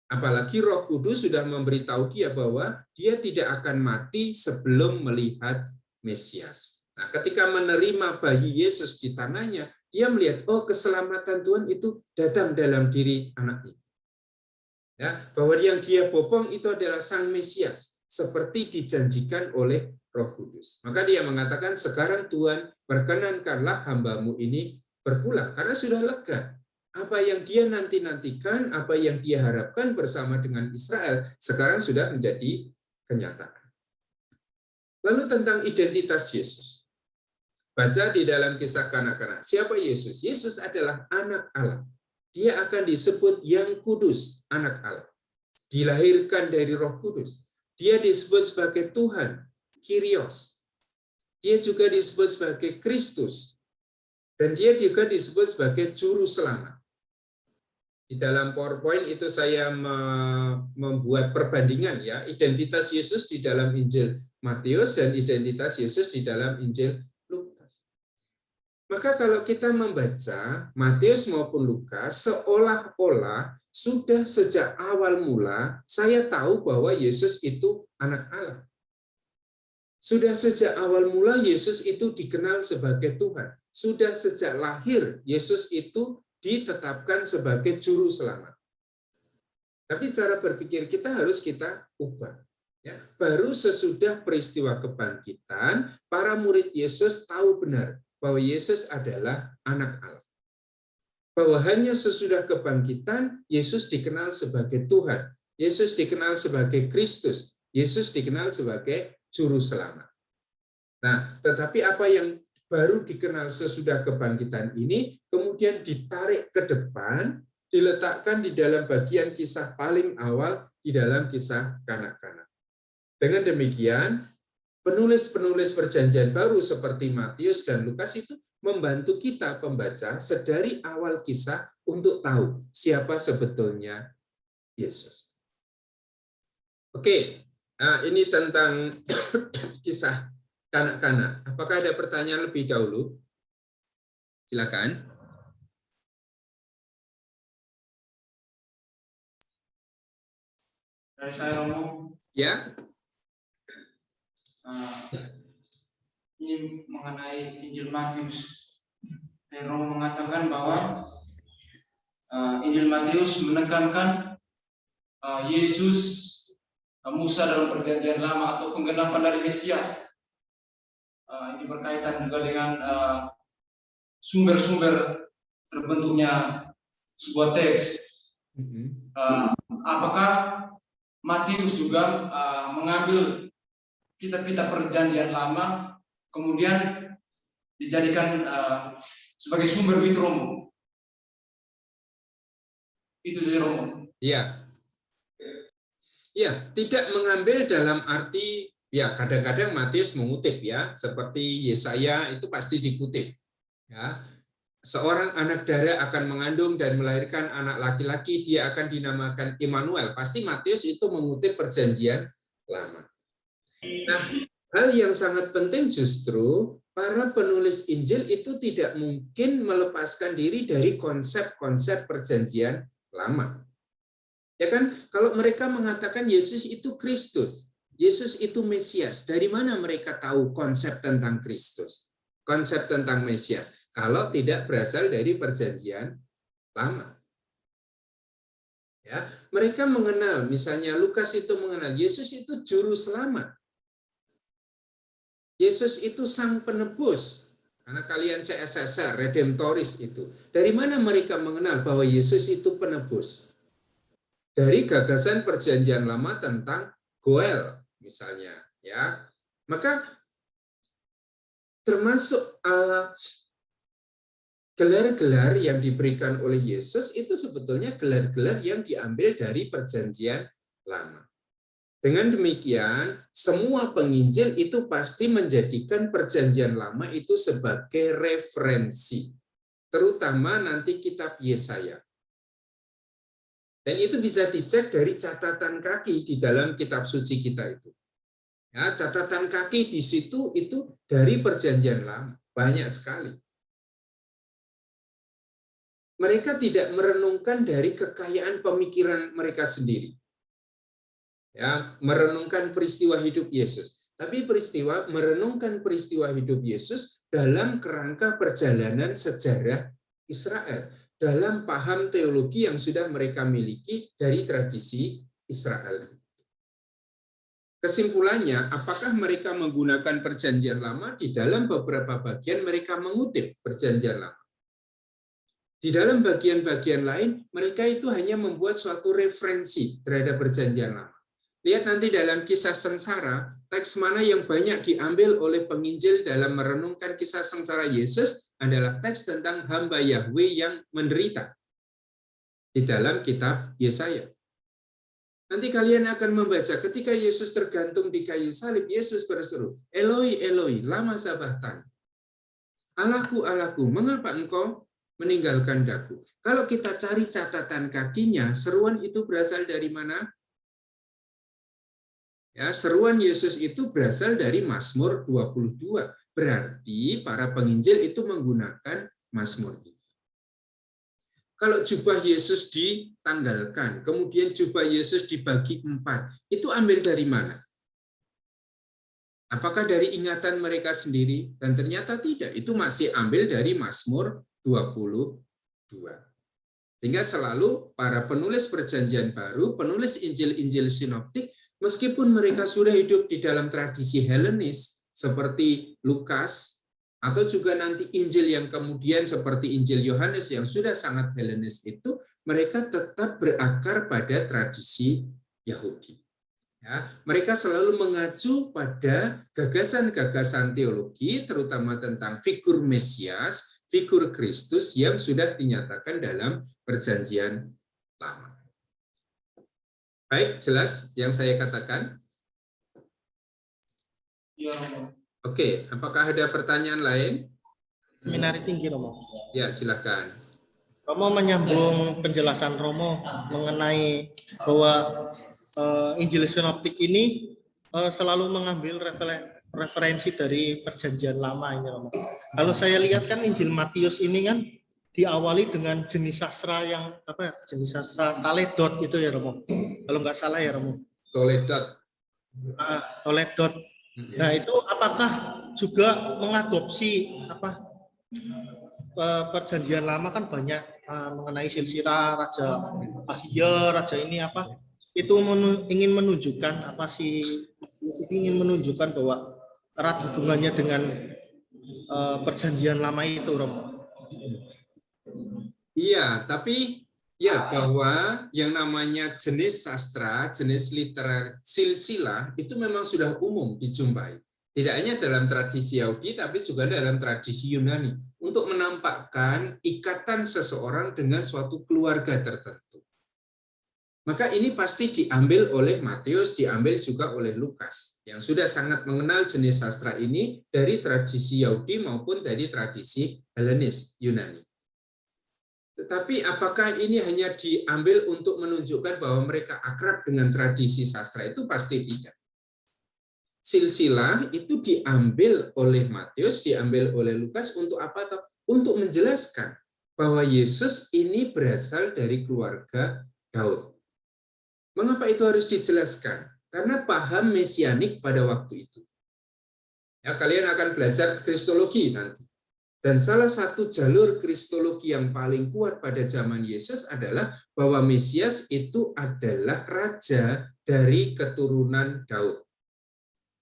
Apalagi Roh Kudus sudah memberitahu dia bahwa dia tidak akan mati sebelum melihat Mesias. Nah, ketika menerima bayi Yesus di tangannya, dia melihat, oh, keselamatan Tuhan itu datang dalam diri anak ini. Ya, bahwa yang dia bopong itu adalah Sang Mesias, seperti dijanjikan oleh Roh Kudus. Maka dia mengatakan, sekarang Tuhan perkenankanlah hamba-Mu ini berpulang, karena sudah lega. Apa yang dia nanti-nantikan, apa yang dia harapkan bersama dengan Israel, sekarang sudah menjadi kenyataan. Lalu tentang identitas Yesus. Baca di dalam kisah kanak-kanak. Siapa Yesus? Yesus adalah anak Allah. Dia akan disebut yang kudus, anak Allah. Dilahirkan dari Roh Kudus. Dia disebut sebagai Tuhan, Kyrios. Dia juga disebut sebagai Kristus. Dan dia juga disebut sebagai Juru Selamat. Di dalam PowerPoint itu saya membuat perbandingan, ya, identitas Yesus di dalam Injil Matius dan identitas Yesus di dalam Injil Lukas. Maka kalau kita membaca Matius maupun Lukas, seolah-olah sudah sejak awal mula saya tahu bahwa Yesus itu anak Allah. Sudah sejak awal mula Yesus itu dikenal sebagai Tuhan. Sudah sejak lahir Yesus itu ditetapkan sebagai juru selamat. Tapi cara berpikir kita harus kita ubah. Ya, baru sesudah peristiwa kebangkitan, para murid Yesus tahu benar bahwa Yesus adalah anak Allah. Bahwa hanya sesudah kebangkitan, Yesus dikenal sebagai Tuhan. Yesus dikenal sebagai Kristus. Yesus dikenal sebagai Juru Selamat. Nah, tetapi apa yang baru dikenal sesudah kebangkitan ini, kemudian ditarik ke depan, diletakkan di dalam bagian kisah paling awal di dalam kisah kanak-kanak. Dengan demikian, penulis-penulis perjanjian baru seperti Matius dan Lukas itu membantu kita pembaca sedari awal kisah untuk tahu siapa sebetulnya Yesus. Oke, nah ini tentang kisah kanak-kanak. Apakah ada pertanyaan lebih dahulu? Silakan. Dari saya, Romo. Ya. Ini mengenai Injil Matius. Romo mengatakan bahwa Injil Matius menekankan Yesus, Musa dalam perjanjian lama atau penggenapan dari Mesias. Ini berkaitan juga dengan sumber-sumber terbentuknya sebuah teks. Apakah Matius juga mengambil kitab-kitab perjanjian lama kemudian dijadikan sebagai sumber itu, Romo? Itu saja, Romo. Ya. Ya, tidak mengambil dalam arti ya kadang-kadang Matius mengutip ya, seperti Yesaya itu pasti dikutip. Ya. Seorang anak darah akan mengandung dan melahirkan anak laki-laki, dia akan dinamakan Immanuel. Pasti Matius itu mengutip perjanjian lama. Nah, hal yang sangat penting justru para penulis Injil itu tidak mungkin melepaskan diri dari konsep-konsep perjanjian lama. Ya kan, kalau mereka mengatakan Yesus itu Kristus, Yesus itu Mesias, dari mana mereka tahu konsep tentang Kristus, konsep tentang Mesias, kalau tidak berasal dari perjanjian lama? Ya, mereka mengenal, misalnya Lukas itu mengenal Yesus itu juru selamat. Yesus itu sang penebus. Karena kalian CSSR, redemptoris itu. Dari mana mereka mengenal bahwa Yesus itu penebus? Dari gagasan perjanjian lama tentang Goel misalnya, ya. Maka termasuk gelar-gelar yang diberikan oleh Yesus itu sebetulnya gelar-gelar yang diambil dari perjanjian lama. Dengan demikian, semua penginjil itu pasti menjadikan perjanjian lama itu sebagai referensi, terutama nanti kitab Yesaya. Dan itu bisa dicek dari catatan kaki di dalam kitab suci kita itu. Ya, catatan kaki di situ itu dari perjanjian lama, banyak sekali. Mereka tidak merenungkan dari kekayaan pemikiran mereka sendiri. Ya, merenungkan peristiwa hidup Yesus, tapi merenungkan peristiwa hidup Yesus dalam kerangka perjalanan sejarah Israel, dalam paham teologi yang sudah mereka miliki dari tradisi Israel. Kesimpulannya, apakah mereka menggunakan perjanjian lama? Di dalam beberapa bagian mereka mengutip perjanjian lama. Di dalam bagian-bagian lain, mereka itu hanya membuat suatu referensi terhadap perjanjian lama. Lihat nanti dalam kisah sengsara, teks mana yang banyak diambil oleh penginjil dalam merenungkan kisah sengsara Yesus adalah teks tentang hamba Yahweh yang menderita di dalam kitab Yesaya. Nanti kalian akan membaca ketika Yesus tergantung di kayu salib, Yesus berseru, Eloi, Eloi, lama sabachthani. Allahku, Allahku, mengapa engkau meninggalkan daku? Kalau kita cari catatan kakinya, seruan itu berasal dari mana? Ya, seruan Yesus itu berasal dari Mazmur 22. Berarti para penginjil itu menggunakan Mazmur ini. Kalau jubah Yesus ditanggalkan, kemudian jubah Yesus dibagi 4, itu ambil dari mana? Apakah dari ingatan mereka sendiri? Dan ternyata tidak, itu masih ambil dari Mazmur 22. Sehingga selalu para penulis perjanjian baru, penulis Injil-Injil sinoptik, meskipun mereka sudah hidup di dalam tradisi Helenis, seperti Lukas, atau juga nanti Injil yang kemudian seperti Injil Yohanes yang sudah sangat Helenis itu, mereka tetap berakar pada tradisi Yahudi. Ya, mereka selalu mengacu pada gagasan-gagasan teologi, terutama tentang figur Mesias, figur Kristus yang sudah dinyatakan dalam perjanjian lama. Baik, jelas yang saya katakan? Ya, Romo. Oke, apakah ada pertanyaan lain? Seminari tinggi, Romo. Ya, silakan. Romo menyambung penjelasan Romo mengenai bahwa Injil sinoptik ini selalu mengambil referensi dari perjanjian lama ini, Romo. Kalau saya lihat kan Injil Matius ini kan diawali dengan jenis sastra yang jenis sastra Toledot itu ya, Romo. Kalau nggak salah ya, Romo. Toledot. Toledot. Nah, itu apakah juga mengadopsi perjanjian lama kan banyak mengenai silsilah Raja Ahia, Raja ini apa? Itu ingin menunjukkan apa sih? Ingin menunjukkan bahwa erat hubungannya dengan perjanjian lama itu, Romo. Iya, tapi ya bahwa yang namanya jenis sastra, jenis literer silsilah itu memang sudah umum dijumpai. Tidak hanya dalam tradisi Yahudi, tapi juga dalam tradisi Yunani untuk menampakkan ikatan seseorang dengan suatu keluarga tertentu. Maka ini pasti diambil oleh Matius, diambil juga oleh Lukas, yang sudah sangat mengenal jenis sastra ini dari tradisi Yahudi maupun dari tradisi Helenis, Yunani. Tetapi apakah ini hanya diambil untuk menunjukkan bahwa mereka akrab dengan tradisi sastra? Itu pasti tidak. Silsilah itu diambil oleh Matius, diambil oleh Lukas untuk apa? Untuk menjelaskan bahwa Yesus ini berasal dari keluarga Daud. Mengapa itu harus dijelaskan? Karena paham mesianik pada waktu itu. Ya, kalian akan belajar kristologi nanti. Dan salah satu jalur kristologi yang paling kuat pada zaman Yesus adalah bahwa Mesias itu adalah raja dari keturunan Daud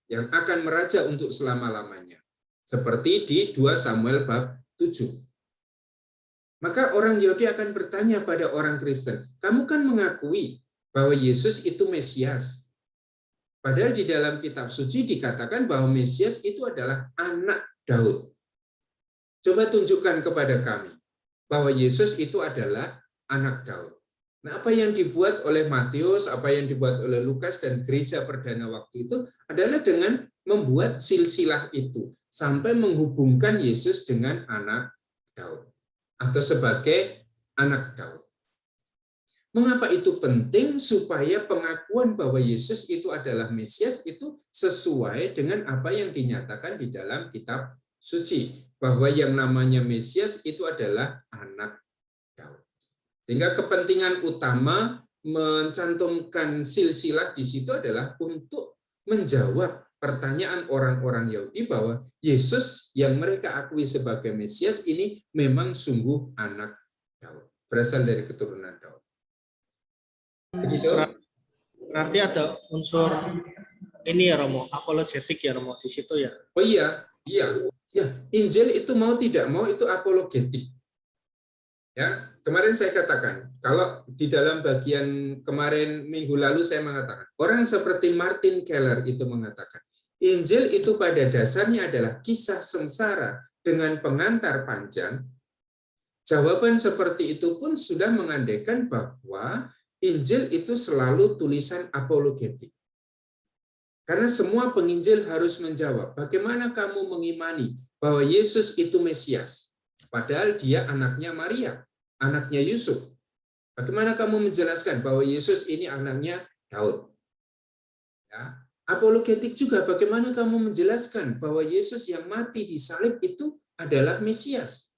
yang akan meraja untuk selama-lamanya. Seperti di 2 Samuel bab 7. Maka orang Yahudi akan bertanya pada orang Kristen, kamu kan mengakui bahwa Yesus itu Mesias. Padahal di dalam kitab suci dikatakan bahwa Mesias itu adalah anak Daud. Coba tunjukkan kepada kami bahwa Yesus itu adalah anak Daud. Nah, apa yang dibuat oleh Matius, apa yang dibuat oleh Lukas dan gereja perdana waktu itu adalah dengan membuat silsilah itu sampai menghubungkan Yesus dengan anak Daud atau sebagai anak Daud. Mengapa itu penting? Supaya pengakuan bahwa Yesus itu adalah Mesias itu sesuai dengan apa yang dinyatakan di dalam kitab suci. Bahwa yang namanya Mesias itu adalah anak Daud. Sehingga kepentingan utama mencantumkan silsilah di situ adalah untuk menjawab pertanyaan orang-orang Yahudi bahwa Yesus yang mereka akui sebagai Mesias ini memang sungguh anak Daud. Berasal dari keturunan Daud. Begitu? Berarti ada unsur ini ya Romo, apologetik ya Romo di situ ya. Oh iya. Injil itu mau tidak mau itu apologetik. Ya, kemarin saya katakan, kalau di dalam bagian kemarin minggu lalu saya mengatakan, orang seperti Martin Keller itu mengatakan, Injil itu pada dasarnya adalah kisah sengsara dengan pengantar panjang. Jawaban seperti itu pun sudah mengandaikan bahwa Injil itu selalu tulisan apologetik. Karena semua penginjil harus menjawab, bagaimana kamu mengimani bahwa Yesus itu Mesias? Padahal dia anaknya Maria, anaknya Yusuf. Bagaimana kamu menjelaskan bahwa Yesus ini anaknya Daud? Ya. Apologetik juga, bagaimana kamu menjelaskan bahwa Yesus yang mati di salib itu adalah Mesias?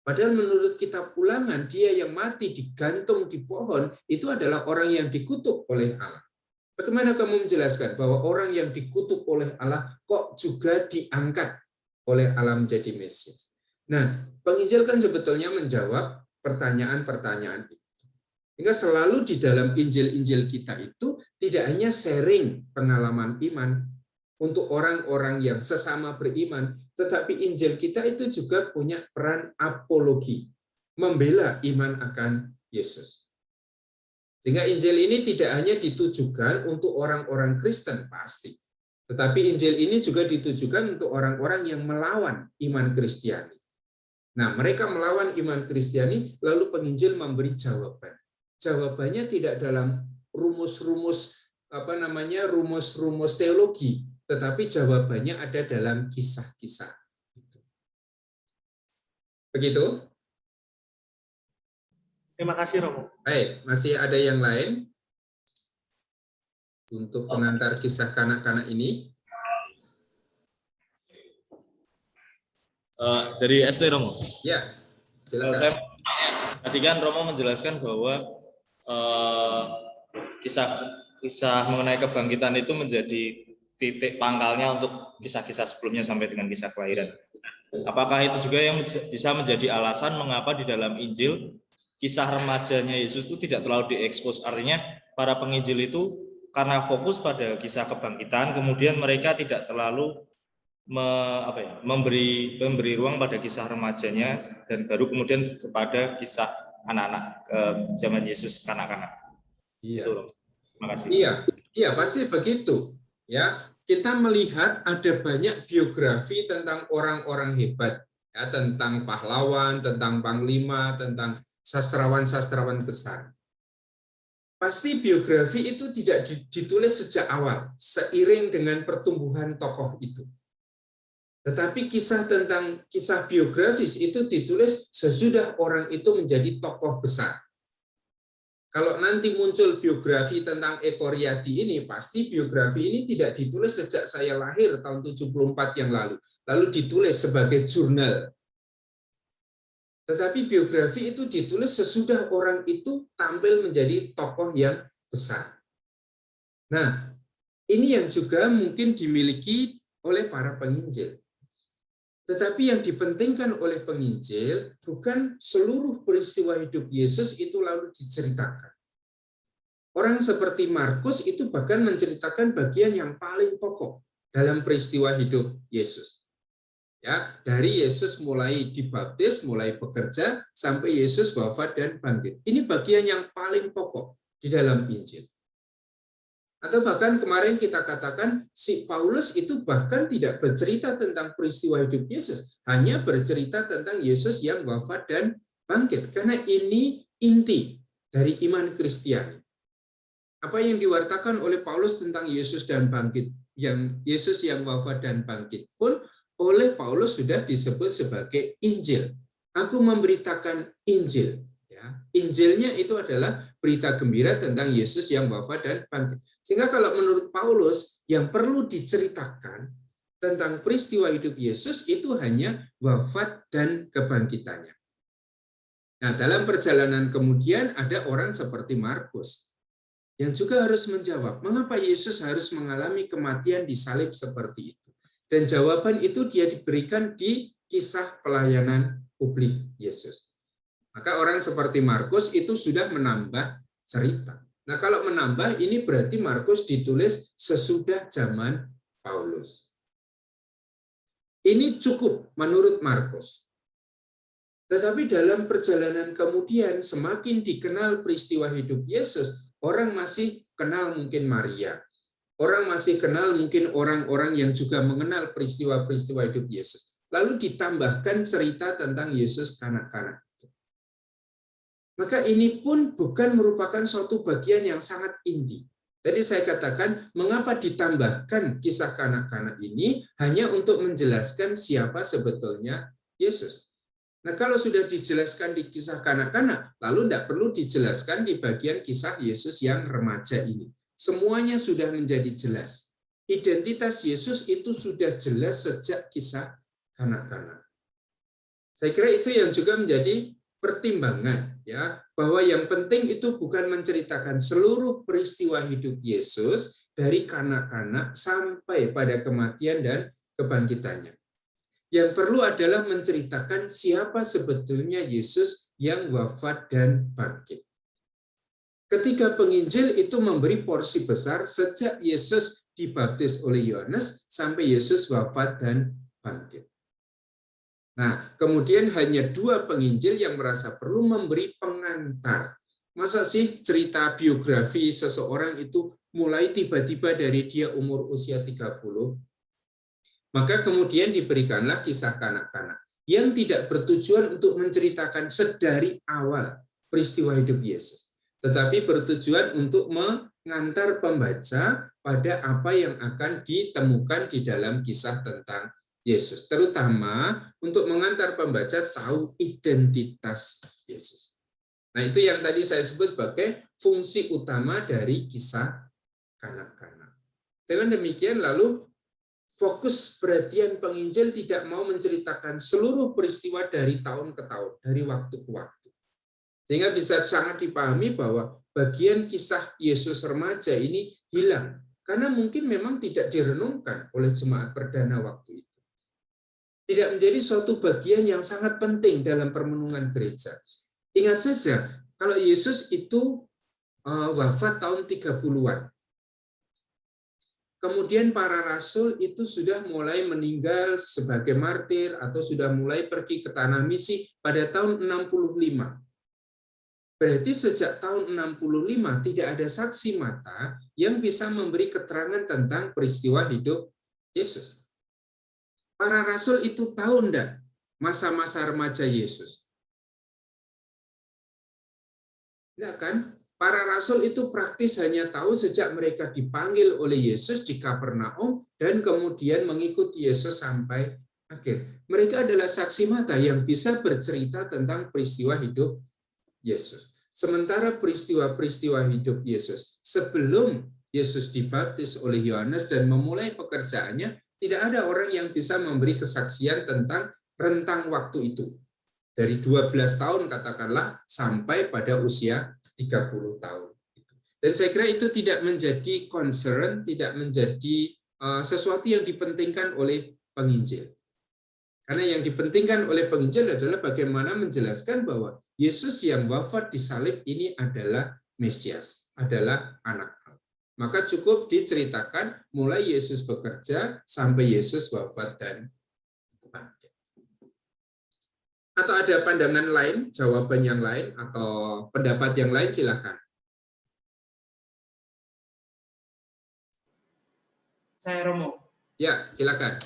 Padahal menurut kitab Ulangan, dia yang mati digantung di pohon itu adalah orang yang dikutuk oleh Allah. Bagaimana kamu menjelaskan bahwa orang yang dikutuk oleh Allah kok juga diangkat oleh Allah menjadi Mesias? Nah, penginjil kan sebetulnya menjawab pertanyaan-pertanyaan itu. Hingga selalu di dalam Injil-Injil kita itu tidak hanya sharing pengalaman iman untuk orang-orang yang sesama beriman, tetapi Injil kita itu juga punya peran apologi, membela iman akan Yesus. Sehingga Injil ini tidak hanya ditujukan untuk orang-orang Kristen pasti, tetapi Injil ini juga ditujukan untuk orang-orang yang melawan iman Kristiani. Nah, mereka melawan iman Kristiani, lalu penginjil memberi jawaban. Jawabannya tidak dalam rumus-rumus rumus-rumus teologi, tetapi jawabannya ada dalam kisah-kisah. Begitu? Terima kasih Romo. Baik, masih ada yang lain untuk pengantar kisah kanak-kanak ini? Dari SD Romo. Ya, silakan. Saya tadi kan Romo menjelaskan bahwa kisah mengenai kebangkitan itu menjadi titik pangkalnya untuk kisah-kisah sebelumnya sampai dengan kisah kelahiran. Apakah itu juga yang bisa menjadi alasan mengapa di dalam Injil kisah remajanya Yesus itu tidak terlalu diekspos? Artinya para penginjil itu karena fokus pada kisah kebangkitan, kemudian mereka tidak terlalu memberi ruang pada kisah remajanya, dan baru kemudian kepada kisah anak-anak zaman Yesus kanak-kanak. Iya. Terima kasih. Iya, pasti begitu. Ya, kita melihat ada banyak biografi tentang orang-orang hebat, ya, tentang pahlawan, tentang panglima, tentang sastrawan-sastrawan besar. Pasti biografi itu tidak ditulis sejak awal, seiring dengan pertumbuhan tokoh itu. Tetapi kisah biografis itu ditulis sesudah orang itu menjadi tokoh besar. Kalau nanti muncul biografi tentang Eko Riyadi ini, pasti biografi ini tidak ditulis sejak saya lahir tahun 74 yang lalu ditulis sebagai jurnal. Tetapi biografi itu ditulis sesudah orang itu tampil menjadi tokoh yang besar. Nah, ini yang juga mungkin dimiliki oleh para penginjil. Tetapi yang dipentingkan oleh penginjil bukan seluruh peristiwa hidup Yesus itu lalu diceritakan. Orang seperti Markus itu bahkan menceritakan bagian yang paling pokok dalam peristiwa hidup Yesus. Ya, dari Yesus mulai dibaptis, mulai bekerja, sampai Yesus wafat dan bangkit. Ini bagian yang paling pokok di dalam Injil. Atau bahkan kemarin kita katakan si Paulus itu bahkan tidak bercerita tentang peristiwa hidup Yesus, hanya bercerita tentang Yesus yang wafat dan bangkit. Karena ini inti dari iman Kristiani. Apa yang diwartakan oleh Paulus tentang Yesus dan bangkit, Yesus yang wafat dan bangkit pun oleh Paulus sudah disebut sebagai Injil. Aku memberitakan Injil. Injilnya itu adalah berita gembira tentang Yesus yang wafat dan bangkit. Sehingga kalau menurut Paulus yang perlu diceritakan tentang peristiwa hidup Yesus itu hanya wafat dan kebangkitannya. Nah, dalam perjalanan kemudian ada orang seperti Markus yang juga harus menjawab, mengapa Yesus harus mengalami kematian di salib seperti itu? Dan jawaban itu dia diberikan di kisah pelayanan publik Yesus. Maka orang seperti Markus itu sudah menambah cerita. Nah, kalau menambah, ini berarti Markus ditulis sesudah zaman Paulus. Ini cukup menurut Markus. Tetapi dalam perjalanan kemudian, semakin dikenal peristiwa hidup Yesus, orang masih kenal mungkin Maria. Orang masih kenal mungkin orang-orang yang juga mengenal peristiwa-peristiwa hidup Yesus. Lalu ditambahkan cerita tentang Yesus kanak-kanak. Maka ini pun bukan merupakan suatu bagian yang sangat inti. Tadi saya katakan, mengapa ditambahkan kisah kanak-kanak ini hanya untuk menjelaskan siapa sebetulnya Yesus. Nah, kalau sudah dijelaskan di kisah kanak-kanak, lalu tidak perlu dijelaskan di bagian kisah Yesus yang remaja ini. Semuanya sudah menjadi jelas. Identitas Yesus itu sudah jelas sejak kisah kanak-kanak. Saya kira itu yang juga menjadi pertimbangan, ya, bahwa yang penting itu bukan menceritakan seluruh peristiwa hidup Yesus dari kanak-kanak sampai pada kematian dan kebangkitannya. Yang perlu adalah menceritakan siapa sebetulnya Yesus yang wafat dan bangkit. Ketiga penginjil itu memberi porsi besar sejak Yesus dibaptis oleh Yohanes sampai Yesus wafat dan bangkit. Nah, kemudian hanya dua penginjil yang merasa perlu memberi pengantar. Masa sih cerita biografi seseorang itu mulai tiba-tiba dari dia umur usia 30? Maka kemudian diberikanlah kisah kanak-kanak yang tidak bertujuan untuk menceritakan sedari awal peristiwa hidup Yesus, tetapi bertujuan untuk mengantar pembaca pada apa yang akan ditemukan di dalam kisah tentang Yesus, terutama untuk mengantar pembaca tahu identitas Yesus. Nah, itu yang tadi saya sebut sebagai fungsi utama dari kisah kanak-kanak. Dengan demikian, lalu fokus perhatian penginjil tidak mau menceritakan seluruh peristiwa dari tahun ke tahun, dari waktu ke waktu. Sehingga bisa sangat dipahami bahwa bagian kisah Yesus remaja ini hilang, karena mungkin memang tidak direnungkan oleh jemaat perdana waktu itu. Tidak menjadi suatu bagian yang sangat penting dalam permenungan gereja. Ingat saja, kalau Yesus itu wafat tahun 30-an. Kemudian para rasul itu sudah mulai meninggal sebagai martir atau sudah mulai pergi ke tanah misi pada tahun 65. Berarti sejak tahun 65 tidak ada saksi mata yang bisa memberi keterangan tentang peristiwa hidup Yesus. Para rasul itu tahu enggak masa-masa remaja Yesus? Enggak kan? Para rasul itu praktis hanya tahu sejak mereka dipanggil oleh Yesus di Kapernaum dan kemudian mengikuti Yesus sampai akhir. Mereka adalah saksi mata yang bisa bercerita tentang peristiwa hidup Yesus. Sementara peristiwa-peristiwa hidup Yesus sebelum Yesus dibaptis oleh Yohanes dan memulai pekerjaannya, tidak ada orang yang bisa memberi kesaksian tentang rentang waktu itu. Dari 12 tahun katakanlah sampai pada usia 30 tahun. Dan saya kira itu tidak menjadi concern, tidak menjadi sesuatu yang dipentingkan oleh penginjil. Karena yang dipentingkan oleh penginjil adalah bagaimana menjelaskan bahwa Yesus yang wafat di salib ini adalah Mesias, adalah anak Allah. Maka cukup diceritakan mulai Yesus bekerja sampai Yesus wafat dan bangkit. Atau ada pandangan lain, jawaban yang lain, atau pendapat yang lain, silakan. Saya Romo. Ya, silakan.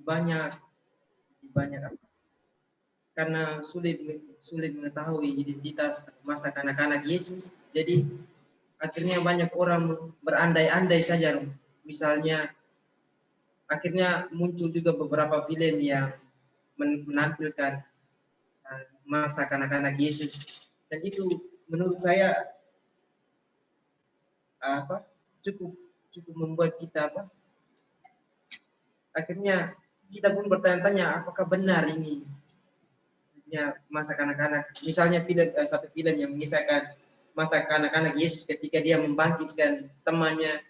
Banyak karena sulit mengetahui identitas masa kanak-kanak Yesus, jadi akhirnya banyak orang berandai-andai saja. Misalnya akhirnya muncul juga beberapa film yang menampilkan masa kanak-kanak Yesus, dan itu menurut saya cukup membuat kita akhirnya kita pun bertanya-tanya apakah benar ini masa kanak-kanak. Misalnya satu film yang mengisahkan masa kanak-kanak Yesus ketika dia membangkitkan temannya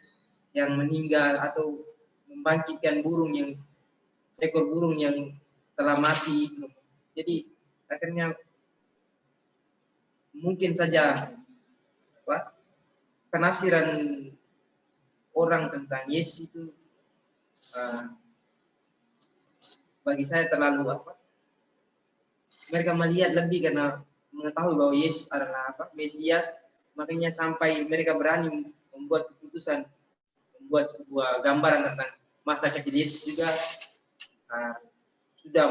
yang meninggal, atau membangkitkan seekor burung yang telah mati. Jadi akhirnya mungkin saja penafsiran orang tentang Yesus itu bagi saya terlalu mereka melihat lebih karena mengetahui bahwa Yesus adalah Mesias, makanya sampai mereka berani membuat keputusan, membuat sebuah gambaran tentang masa kecil Yesus juga sudah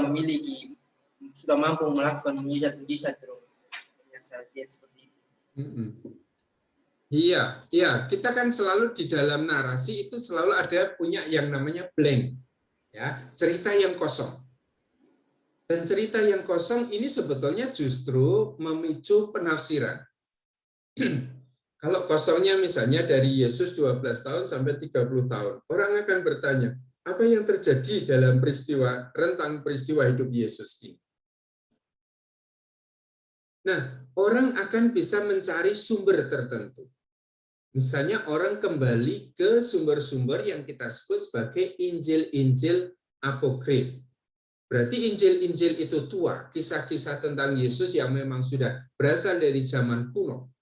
mampu melakukan mujizat-mujizat. Saya lihat seperti itu. Iya, kita kan selalu di dalam narasi itu selalu ada punya yang namanya blank, ya, cerita yang kosong. Dan cerita yang kosong ini sebetulnya justru memicu penafsiran. Kalau kosongnya misalnya dari Yesus 12 tahun sampai 30 tahun, orang akan bertanya, apa yang terjadi dalam rentang peristiwa hidup Yesus ini? Nah, orang akan bisa mencari sumber tertentu. Misalnya orang kembali ke sumber-sumber yang kita sebut sebagai Injil-Injil apokrif. Berarti Injil-Injil itu tua, kisah-kisah tentang Yesus yang memang sudah berasal dari zaman kuno,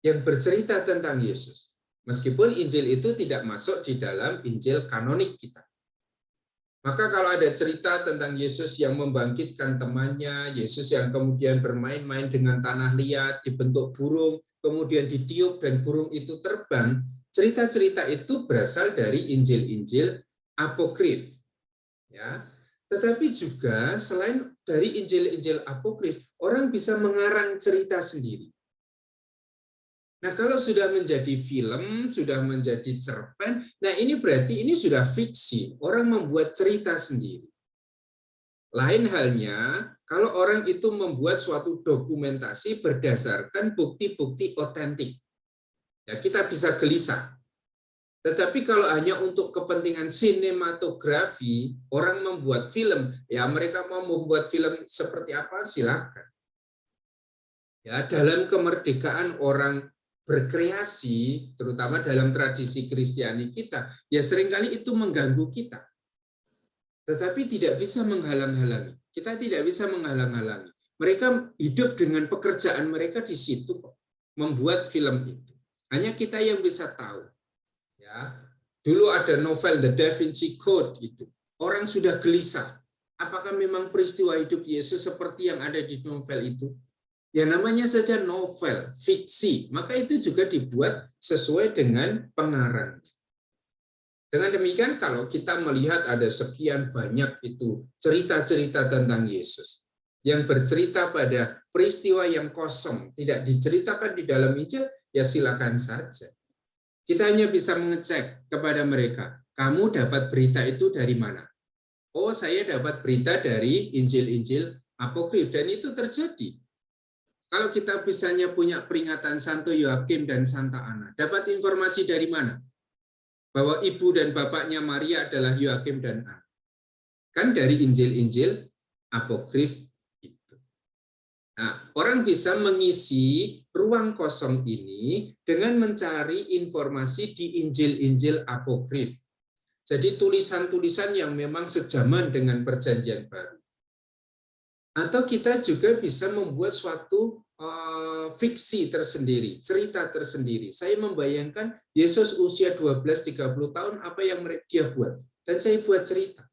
yang bercerita tentang Yesus. Meskipun Injil itu tidak masuk di dalam Injil kanonik kita. Maka kalau ada cerita tentang Yesus yang membangkitkan temannya, Yesus yang kemudian bermain-main dengan tanah liat, dibentuk burung, kemudian ditiup dan burung itu terbang, cerita-cerita itu berasal dari Injil-Injil apokrif. Ya. Tetapi juga selain dari Injil-Injil apokrif, orang bisa mengarang cerita sendiri. Nah, kalau sudah menjadi film, sudah menjadi cerpen, nah ini berarti ini sudah fiksi. Orang membuat cerita sendiri. Lain halnya, kalau orang itu membuat suatu dokumentasi berdasarkan bukti-bukti otentik. Ya, kita bisa gelisah. Tetapi kalau hanya untuk kepentingan sinematografi, orang membuat film, ya mereka mau membuat film seperti apa, silakan. Ya, dalam kemerdekaan orang berkreasi, terutama dalam tradisi Kristiani kita, ya seringkali itu mengganggu kita. tetapi tidak bisa menghalang-halangi. Kita tidak bisa menghalang-halangi. Mereka hidup dengan pekerjaan mereka di situ, membuat film itu. Hanya kita yang bisa tahu. Ya, dulu ada novel The Da Vinci Code itu. Orang sudah gelisah. Apakah memang peristiwa hidup Yesus seperti yang ada di novel itu? Ya namanya saja novel, fiksi. Maka itu juga dibuat sesuai dengan pengarang. Dengan demikian kalau kita melihat ada sekian banyak itu cerita-cerita tentang Yesus yang bercerita pada peristiwa yang kosong, tidak diceritakan di dalam Injil, ya silakan saja. Kita hanya bisa mengecek kepada mereka, kamu dapat berita itu dari mana? Oh, saya dapat berita dari Injil-Injil apokrif, dan itu terjadi. Kalau kita misalnya punya peringatan Santo Yoakim dan Santa Ana, dapat informasi dari mana? Bahwa ibu dan bapaknya Maria adalah Yoakim dan Ana. Kan dari Injil-Injil apokrif itu. Nah, orang bisa mengisi ruang kosong ini dengan mencari informasi di Injil-Injil apokrif. Jadi tulisan-tulisan yang memang sejaman dengan Perjanjian Baru. Atau kita juga bisa membuat suatu fiksi tersendiri, cerita tersendiri. Saya membayangkan Yesus usia 12-30 tahun, apa yang dia buat. Dan saya buat cerita.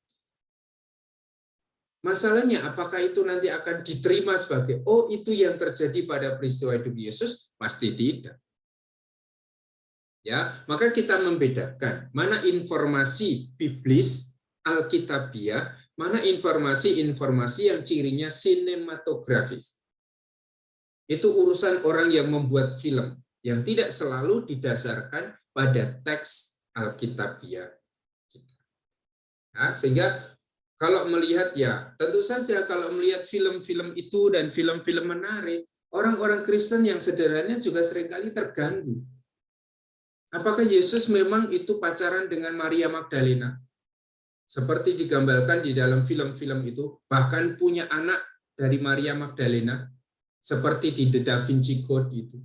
Masalahnya, apakah itu nanti akan diterima sebagai, oh itu yang terjadi pada peristiwa hidup Yesus? Pasti tidak. Ya, maka kita membedakan mana informasi biblis, alkitabiah, mana informasi-informasi yang cirinya sinematografis. Itu urusan orang yang membuat film, yang tidak selalu didasarkan pada teks alkitabiah kita. Nah, sehingga kalau melihat, ya tentu saja kalau melihat film-film itu dan film-film menarik, orang-orang Kristen yang sederhana juga seringkali terganggu. Apakah Yesus memang itu pacaran dengan Maria Magdalena? Seperti digambarkan di dalam film-film itu, bahkan punya anak dari Maria Magdalena, seperti di The Da Vinci Code itu.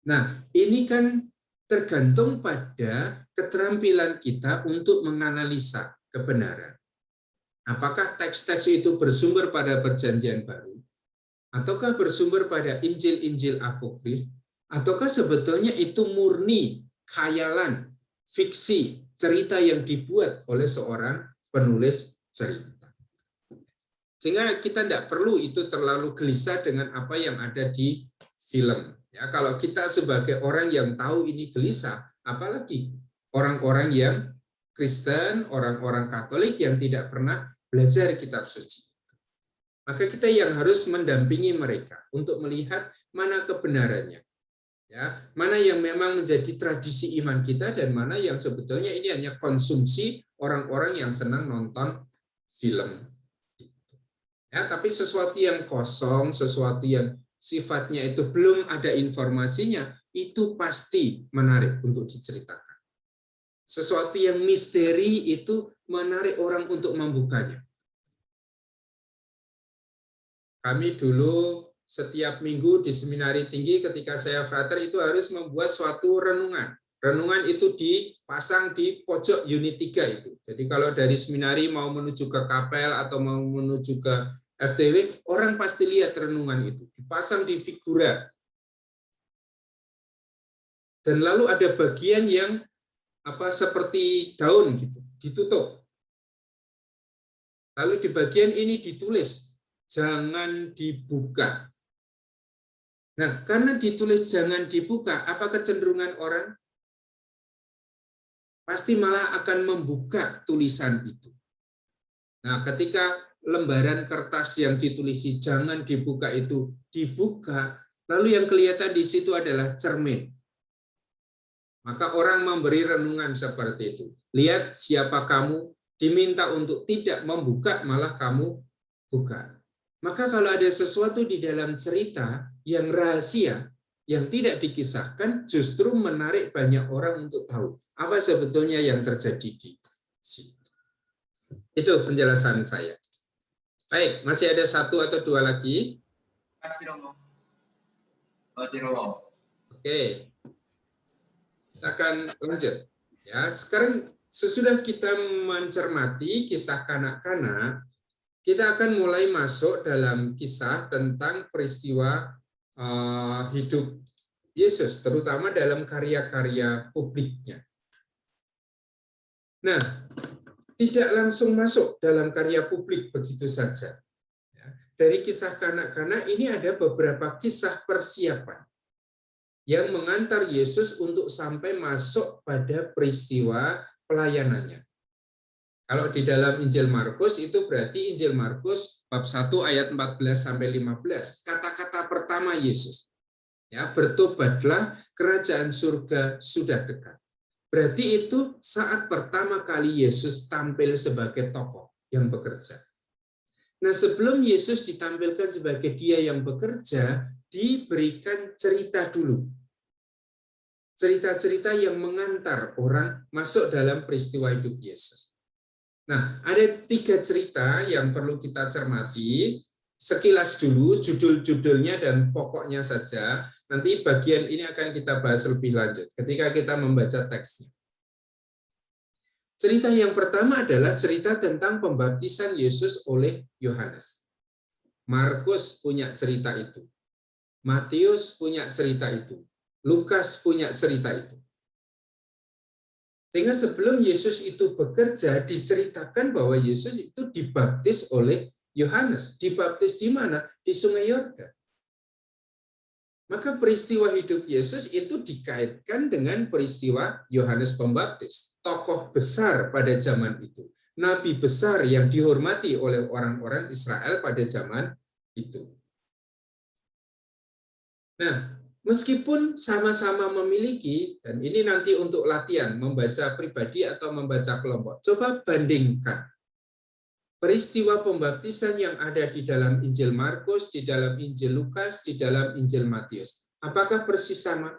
Nah, ini kan tergantung pada keterampilan kita untuk menganalisa kebenaran. Apakah teks-teks itu bersumber pada Perjanjian Baru, ataukah bersumber pada Injil-Injil apokrif, ataukah sebetulnya itu murni khayalan, fiksi, cerita yang dibuat oleh seorang penulis cerita. Sehingga kita tidak perlu itu terlalu gelisah dengan apa yang ada di film. Ya, kalau kita sebagai orang yang tahu ini gelisah, apalagi orang-orang yang Kristen, orang-orang Katolik yang tidak pernah belajar kitab suci. Maka kita yang harus mendampingi mereka untuk melihat mana kebenarannya. Ya, mana yang memang menjadi tradisi iman kita dan mana yang sebetulnya ini hanya konsumsi orang-orang yang senang nonton film. Ya, tapi sesuatu yang kosong, sesuatu yang sifatnya itu belum ada informasinya, itu pasti menarik untuk diceritakan. Sesuatu yang misteri itu menarik orang untuk membukanya. Kami dulu setiap minggu di seminari tinggi ketika saya frater itu harus membuat suatu renungan. Renungan itu dipasang di pojok unit 3 itu. Jadi kalau dari seminari mau menuju ke kapel atau mau menuju ke FTW, orang pasti lihat renungan itu. Dipasang di figura. Dan lalu ada bagian yang seperti daun gitu, ditutup. Lalu di bagian ini ditulis, jangan dibuka. Nah, karena ditulis jangan dibuka, apa kecenderungan orang? Pasti malah akan membuka tulisan itu. Nah, ketika lembaran kertas yang ditulisi jangan dibuka itu dibuka, lalu yang kelihatan di situ adalah cermin. Maka orang memberi renungan seperti itu. Lihat siapa kamu, diminta untuk tidak membuka, malah kamu buka. Maka kalau ada sesuatu di dalam cerita yang rahasia, yang tidak dikisahkan, justru menarik banyak orang untuk tahu apa sebetulnya yang terjadi di situ. Itu penjelasan saya. Baik, masih ada 1 atau 2 lagi? Kasih Romo. Oke. Kita akan lanjut. Ya, sekarang sesudah kita mencermati kisah kanak-kanak, kita akan mulai masuk dalam kisah tentang peristiwa hidup Yesus, terutama dalam karya-karya publiknya. Nah, tidak langsung masuk dalam karya publik begitu saja. Dari kisah kanak-kanak ini ada beberapa kisah persiapan yang mengantar Yesus untuk sampai masuk pada peristiwa pelayanannya. Kalau di dalam Injil Markus itu berarti Injil Markus bab 1 ayat 14 sampai 15. Kata-kata pertama Yesus, ya, bertobatlah, kerajaan surga sudah dekat. Berarti itu saat pertama kali Yesus tampil sebagai tokoh yang bekerja. Nah, sebelum Yesus ditampilkan sebagai dia yang bekerja, diberikan cerita dulu. Cerita-cerita yang mengantar orang masuk dalam peristiwa hidup Yesus. Nah, ada 3 cerita yang perlu kita cermati. Sekilas dulu judul-judulnya dan pokoknya saja. Nanti bagian ini akan kita bahas lebih lanjut ketika kita membaca teksnya. Cerita yang pertama adalah cerita tentang pembaptisan Yesus oleh Yohanes. Markus punya cerita itu. Matius punya cerita itu. Lukas punya cerita itu. Sehingga sebelum Yesus itu bekerja, diceritakan bahwa Yesus itu dibaptis oleh Yohanes. Dibaptis di mana? Di Sungai Yordan. Maka peristiwa hidup Yesus itu dikaitkan dengan peristiwa Yohanes Pembaptis. Tokoh besar pada zaman itu. Nabi besar yang dihormati oleh orang-orang Israel pada zaman itu. Nah, meskipun sama-sama memiliki, dan ini nanti untuk latihan, membaca pribadi atau membaca kelompok, coba bandingkan peristiwa pembaptisan yang ada di dalam Injil Markus, di dalam Injil Lukas, di dalam Injil Matius. Apakah persis sama?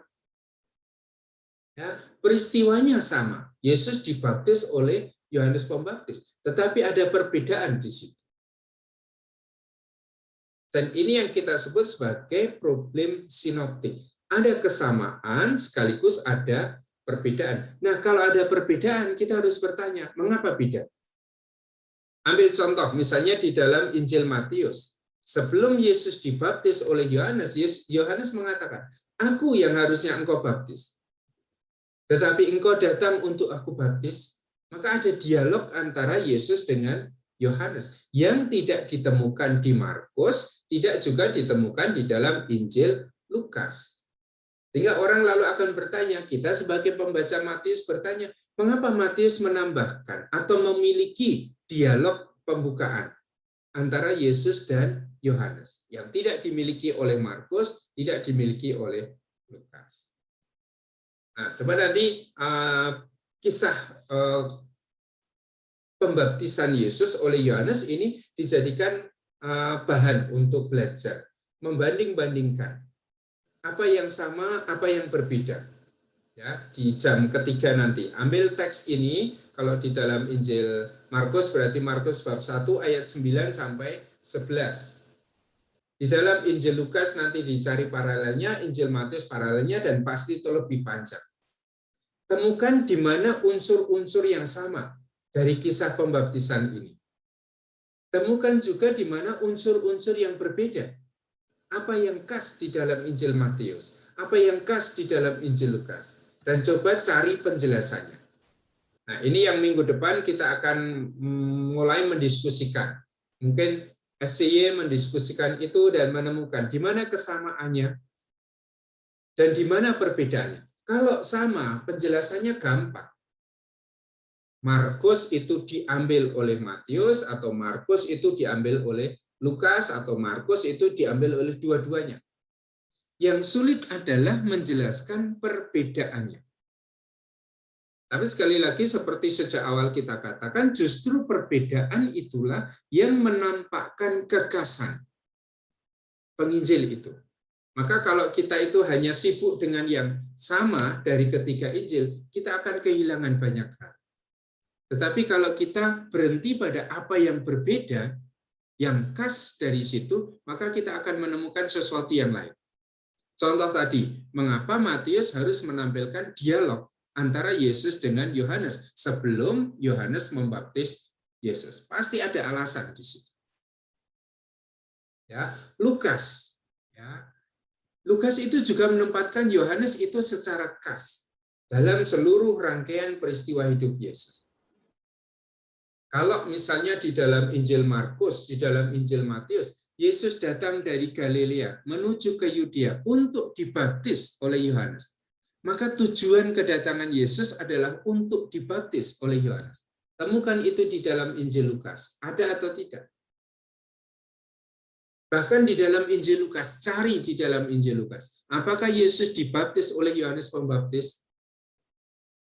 Ya, peristiwanya sama. Yesus dibaptis oleh Yohanes Pembaptis, tetapi ada perbedaan di situ. Dan ini yang kita sebut sebagai problem sinoptik. Ada kesamaan sekaligus ada perbedaan. Nah, kalau ada perbedaan, kita harus bertanya, mengapa beda? Ambil contoh, misalnya di dalam Injil Matius. Sebelum Yesus dibaptis oleh Yohanes, Yohanes mengatakan, aku yang harusnya engkau baptis. Tetapi engkau datang untuk aku baptis. Maka ada dialog antara Yesus dengan Yohanes yang tidak ditemukan di Markus, tidak juga ditemukan di dalam Injil Lukas. Sehingga orang lalu akan bertanya, kita sebagai pembaca Matius bertanya, mengapa Matius menambahkan atau memiliki dialog pembukaan antara Yesus dan Yohanes yang tidak dimiliki oleh Markus, tidak dimiliki oleh Lukas. Nah, coba nanti kisah pembaptisan Yesus oleh Yohanes ini dijadikan bahan untuk belajar, membanding-bandingkan apa yang sama, apa yang berbeda. Ya, di jam ketiga nanti. Ambil teks ini, kalau di dalam Injil Markus berarti Markus bab 1 ayat 9 sampai 11. Di dalam Injil Lukas nanti dicari paralelnya, Injil Matius paralelnya, dan pasti itu lebih panjang. Temukan di mana unsur-unsur yang sama dari kisah pembaptisan ini. Temukan juga di mana unsur-unsur yang berbeda. Apa yang khas di dalam Injil Matius, apa yang khas di dalam Injil Lukas. Dan coba cari penjelasannya. Nah, ini yang minggu depan kita akan mulai mendiskusikan. Mungkin SCY mendiskusikan itu dan menemukan di mana kesamaannya dan di mana perbedaannya. Kalau sama, penjelasannya gampang. Markus itu diambil oleh Matius, atau Markus itu diambil oleh Lukas, atau Markus itu diambil oleh dua-duanya. Yang sulit adalah menjelaskan perbedaannya. Tapi sekali lagi seperti sejak awal kita katakan, justru perbedaan itulah yang menampakkan kekhasan penginjil itu. Maka kalau kita itu hanya sibuk dengan yang sama dari ketiga Injil, kita akan kehilangan banyak hal. Tetapi kalau kita berhenti pada apa yang berbeda, yang khas dari situ, maka kita akan menemukan sesuatu yang lain. Contoh tadi, mengapa Matius harus menampilkan dialog antara Yesus dengan Yohanes sebelum Yohanes membaptis Yesus. Pasti ada alasan di situ. Ya, Lukas itu juga menempatkan Yohanes itu secara khas dalam seluruh rangkaian peristiwa hidup Yesus. Kalau misalnya di dalam Injil Markus, di dalam Injil Matius, Yesus datang dari Galilea menuju ke Yudea untuk dibaptis oleh Yohanes. Maka tujuan kedatangan Yesus adalah untuk dibaptis oleh Yohanes. Temukan itu di dalam Injil Lukas. Ada atau tidak? Bahkan di dalam Injil Lukas, cari di dalam Injil Lukas. Apakah Yesus dibaptis oleh Yohanes Pembaptis?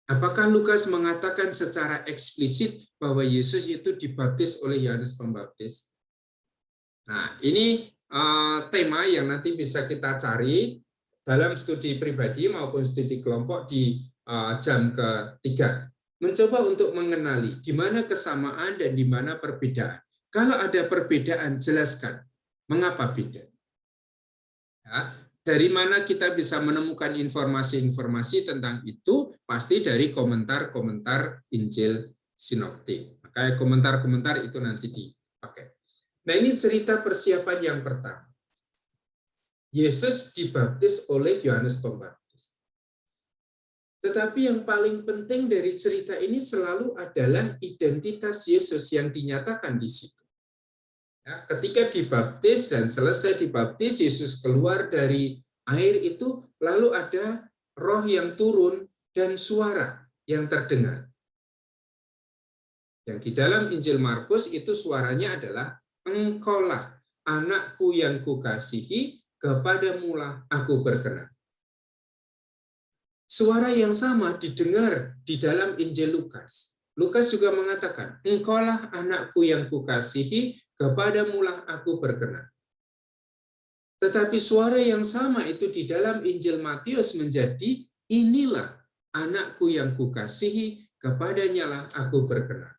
Apakah Lukas mengatakan secara eksplisit bahwa Yesus itu dibaptis oleh Yohanes Pembaptis? Nah, ini tema yang nanti bisa kita cari dalam studi pribadi maupun studi kelompok di jam ketiga. Mencoba untuk mengenali di mana kesamaan dan di mana perbedaan. Kalau ada perbedaan, jelaskan. Mengapa beda? Ya, dari mana kita bisa menemukan informasi-informasi tentang itu? Pasti dari komentar-komentar Injil Sinoptik. Maka komentar-komentar itu nanti dipakai. Nah, ini cerita persiapan yang pertama. Yesus dibaptis oleh Yohanes Pembaptis. Tetapi yang paling penting dari cerita ini selalu adalah identitas Yesus yang dinyatakan di situ. Ya, ketika dibaptis dan selesai dibaptis, Yesus keluar dari air itu, lalu ada roh yang turun dan suara yang terdengar. Yang di dalam Injil Markus itu suaranya adalah, Engkaulah anakku yang kukasihi, kepadamulah aku berkenan. Suara yang sama didengar di dalam Injil Lukas. Lukas juga mengatakan, Engkaulah anakku yang kukasihi, kepadamulah aku berkenan. Tetapi suara yang sama itu di dalam Injil Matius menjadi, inilah anakku yang kukasihi, kepadanyalah aku berkenan.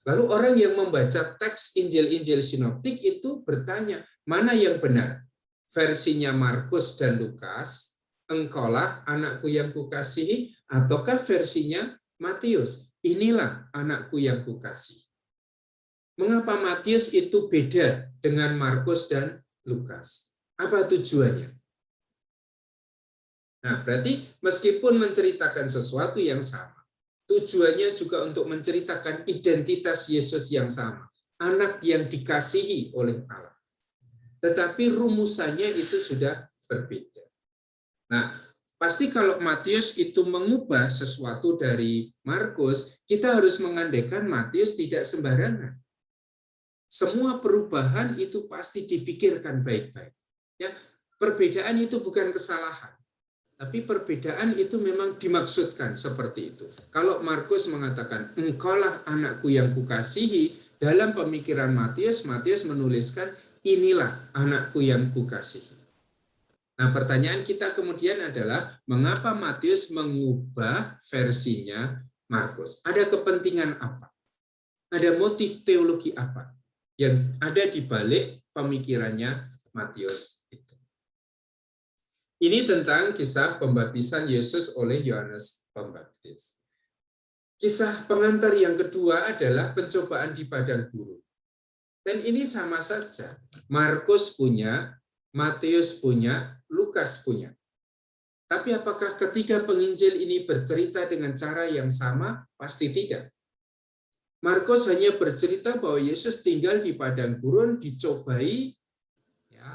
Lalu orang yang membaca teks Injil-Injil Sinoptik itu bertanya, mana yang benar? Versinya Markus dan Lukas, Engkaulah anakku yang kukasihi, ataukah versinya Matius, inilah anakku yang kukasihi. Mengapa Matius itu beda dengan Markus dan Lukas? Apa tujuannya? Nah, berarti meskipun menceritakan sesuatu yang sama, tujuannya juga untuk menceritakan identitas Yesus yang sama, anak yang dikasihi oleh Allah. Tetapi rumusannya itu sudah berbeda. Nah, pasti kalau Matius itu mengubah sesuatu dari Markus, kita harus mengandaikan Matius tidak sembarangan. Semua perubahan itu pasti dipikirkan baik-baik. Ya, perbedaan itu bukan kesalahan, tapi perbedaan itu memang dimaksudkan seperti itu. Kalau Markus mengatakan, Engkaulah anakku yang kukasihi, dalam pemikiran Matius, Matius menuliskan, inilah anakku yang kukasihi. Nah, pertanyaan kita kemudian adalah, mengapa Matius mengubah versinya Markus? Ada kepentingan apa? Ada motif teologi apa yang ada di balik pemikirannya Matius itu? Ini tentang kisah pembaptisan Yesus oleh Yohanes Pembaptis. Kisah pengantar yang kedua adalah pencobaan di padang gurun. Dan ini sama saja. Markus punya, Matius punya, Lukas punya. Tapi apakah ketiga penginjil ini bercerita dengan cara yang sama? Pasti tidak. Markus hanya bercerita bahwa Yesus tinggal di padang gurun, dicobai, ya,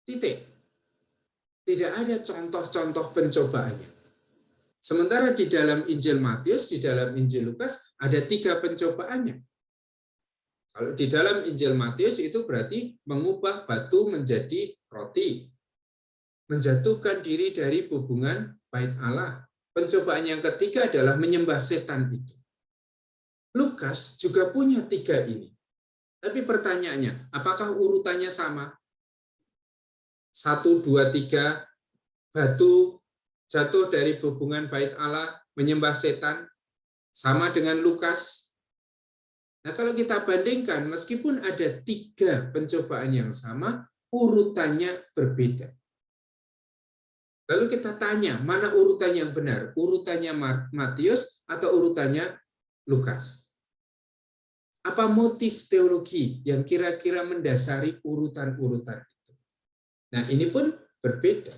titik. Tidak ada contoh-contoh pencobaannya. Sementara di dalam Injil Matius, di dalam Injil Lukas, ada 3 pencobaannya. Kalau di dalam Injil Matius itu berarti mengubah batu menjadi roti. Menjatuhkan diri dari hubungan bait Allah. Pencobaan yang ketiga adalah menyembah setan itu. Lukas juga punya 3 ini. Tapi pertanyaannya, apakah urutannya sama? 1, 2, 3, batu jatuh dari hubungan bait Allah, menyembah setan, sama dengan Lukas. Nah, kalau kita bandingkan, meskipun ada 3 pencobaan yang sama, urutannya berbeda. Lalu kita tanya, mana urutan yang benar? Urutannya Matius atau urutannya Lukas? Apa motif teologi yang kira-kira mendasari urutan-urutan itu? Nah, ini pun berbeda.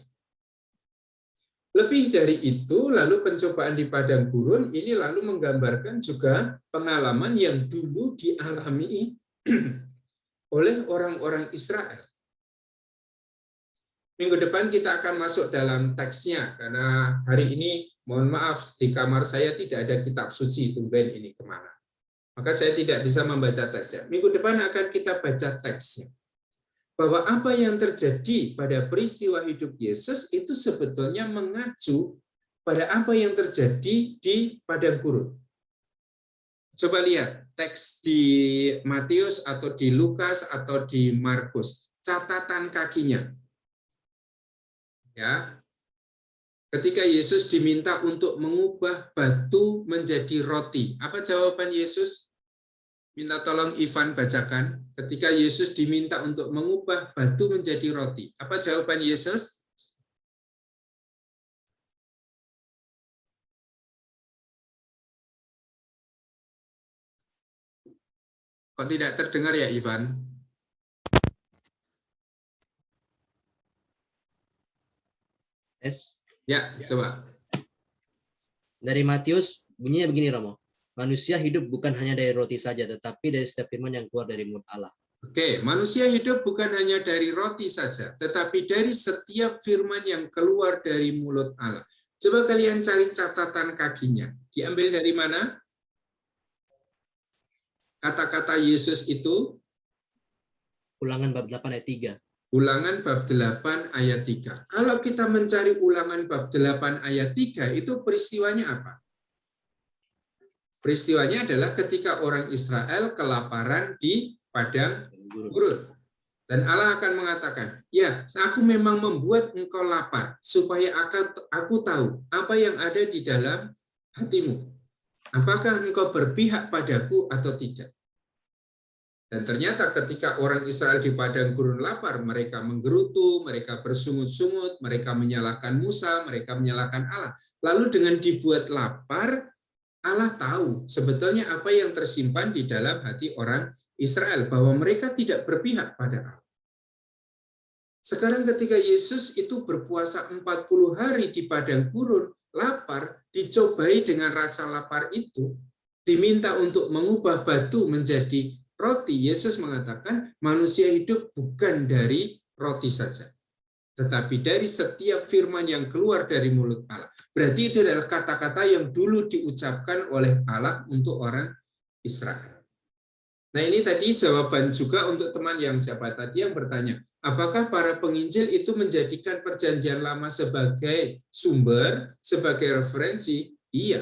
Lebih dari itu, lalu pencobaan di padang gurun ini lalu menggambarkan juga pengalaman yang dulu dialami oleh orang-orang Israel. Minggu depan kita akan masuk dalam teksnya, karena hari ini, mohon maaf, di kamar saya tidak ada kitab suci, tumben ini kemana. Maka saya tidak bisa membaca teksnya. Minggu depan akan kita baca teksnya. Bahwa apa yang terjadi pada peristiwa hidup Yesus itu sebetulnya mengacu pada apa yang terjadi di padang gurun. Coba lihat teks di Matius atau di Lukas atau di Markus, catatan kakinya. Ya. Ketika Yesus diminta untuk mengubah batu menjadi roti, apa jawaban Yesus? Minta tolong Ivan bacakan. Ketika Yesus diminta untuk mengubah batu menjadi roti, apa jawaban Yesus? Kok tidak terdengar ya, Ivan? S. Ya, coba. Dari Matius, bunyinya begini, Romo. Manusia hidup bukan hanya dari roti saja, tetapi dari setiap firman yang keluar dari mulut Allah. Oke, manusia hidup bukan hanya dari roti saja, tetapi dari setiap firman yang keluar dari mulut Allah. Coba kalian cari catatan kakinya. Diambil dari mana? Kata-kata Yesus itu? Ulangan bab 8 ayat 3. Ulangan bab 8 ayat 3. Kalau kita mencari Ulangan bab 8 ayat 3, itu peristiwanya apa? Peristiwanya adalah ketika orang Israel kelaparan di padang gurun. Dan Allah akan mengatakan, ya, aku memang membuat engkau lapar, supaya aku tahu apa yang ada di dalam hatimu. Apakah engkau berpihak padaku atau tidak? Dan ternyata ketika orang Israel di padang gurun lapar, mereka menggerutu, mereka bersungut-sungut, mereka menyalahkan Musa, mereka menyalahkan Allah. Lalu dengan dibuat lapar, Allah tahu sebetulnya apa yang tersimpan di dalam hati orang Israel, bahwa mereka tidak berpihak pada Allah. Sekarang ketika Yesus itu berpuasa 40 hari di padang gurun, lapar, dicobai dengan rasa lapar itu, diminta untuk mengubah batu menjadi roti, Yesus mengatakan manusia hidup bukan dari roti saja, tetapi dari setiap firman yang keluar dari mulut Allah. Berarti itu adalah kata-kata yang dulu diucapkan oleh Allah untuk orang Israel. Nah, ini tadi jawaban juga untuk teman yang siapa tadi yang bertanya, apakah para penginjil itu menjadikan perjanjian lama sebagai sumber, sebagai referensi? Iya.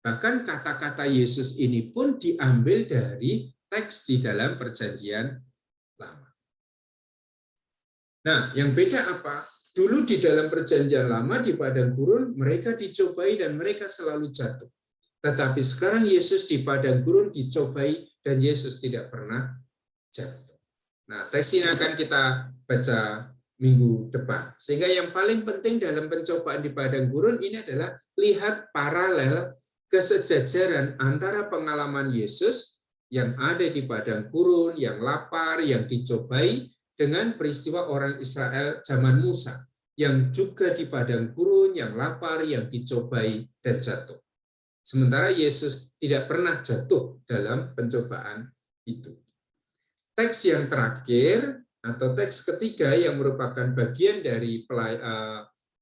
Bahkan kata-kata Yesus ini pun diambil dari teks di dalam perjanjian lama. Nah, yang beda apa? Dulu di dalam perjanjian lama di padang gurun mereka dicobai dan mereka selalu jatuh. Tetapi sekarang Yesus di padang gurun dicobai dan Yesus tidak pernah jatuh. Nah, teks ini akan kita baca minggu depan. Sehingga yang paling penting dalam pencobaan di padang gurun ini adalah lihat paralel kesejajaran antara pengalaman Yesus yang ada di padang gurun, yang lapar, yang dicobai, dengan peristiwa orang Israel zaman Musa, yang juga di padang gurun, yang lapar, yang dicobai, dan jatuh. Sementara Yesus tidak pernah jatuh dalam pencobaan itu. Teks yang terakhir, atau teks ketiga yang merupakan bagian dari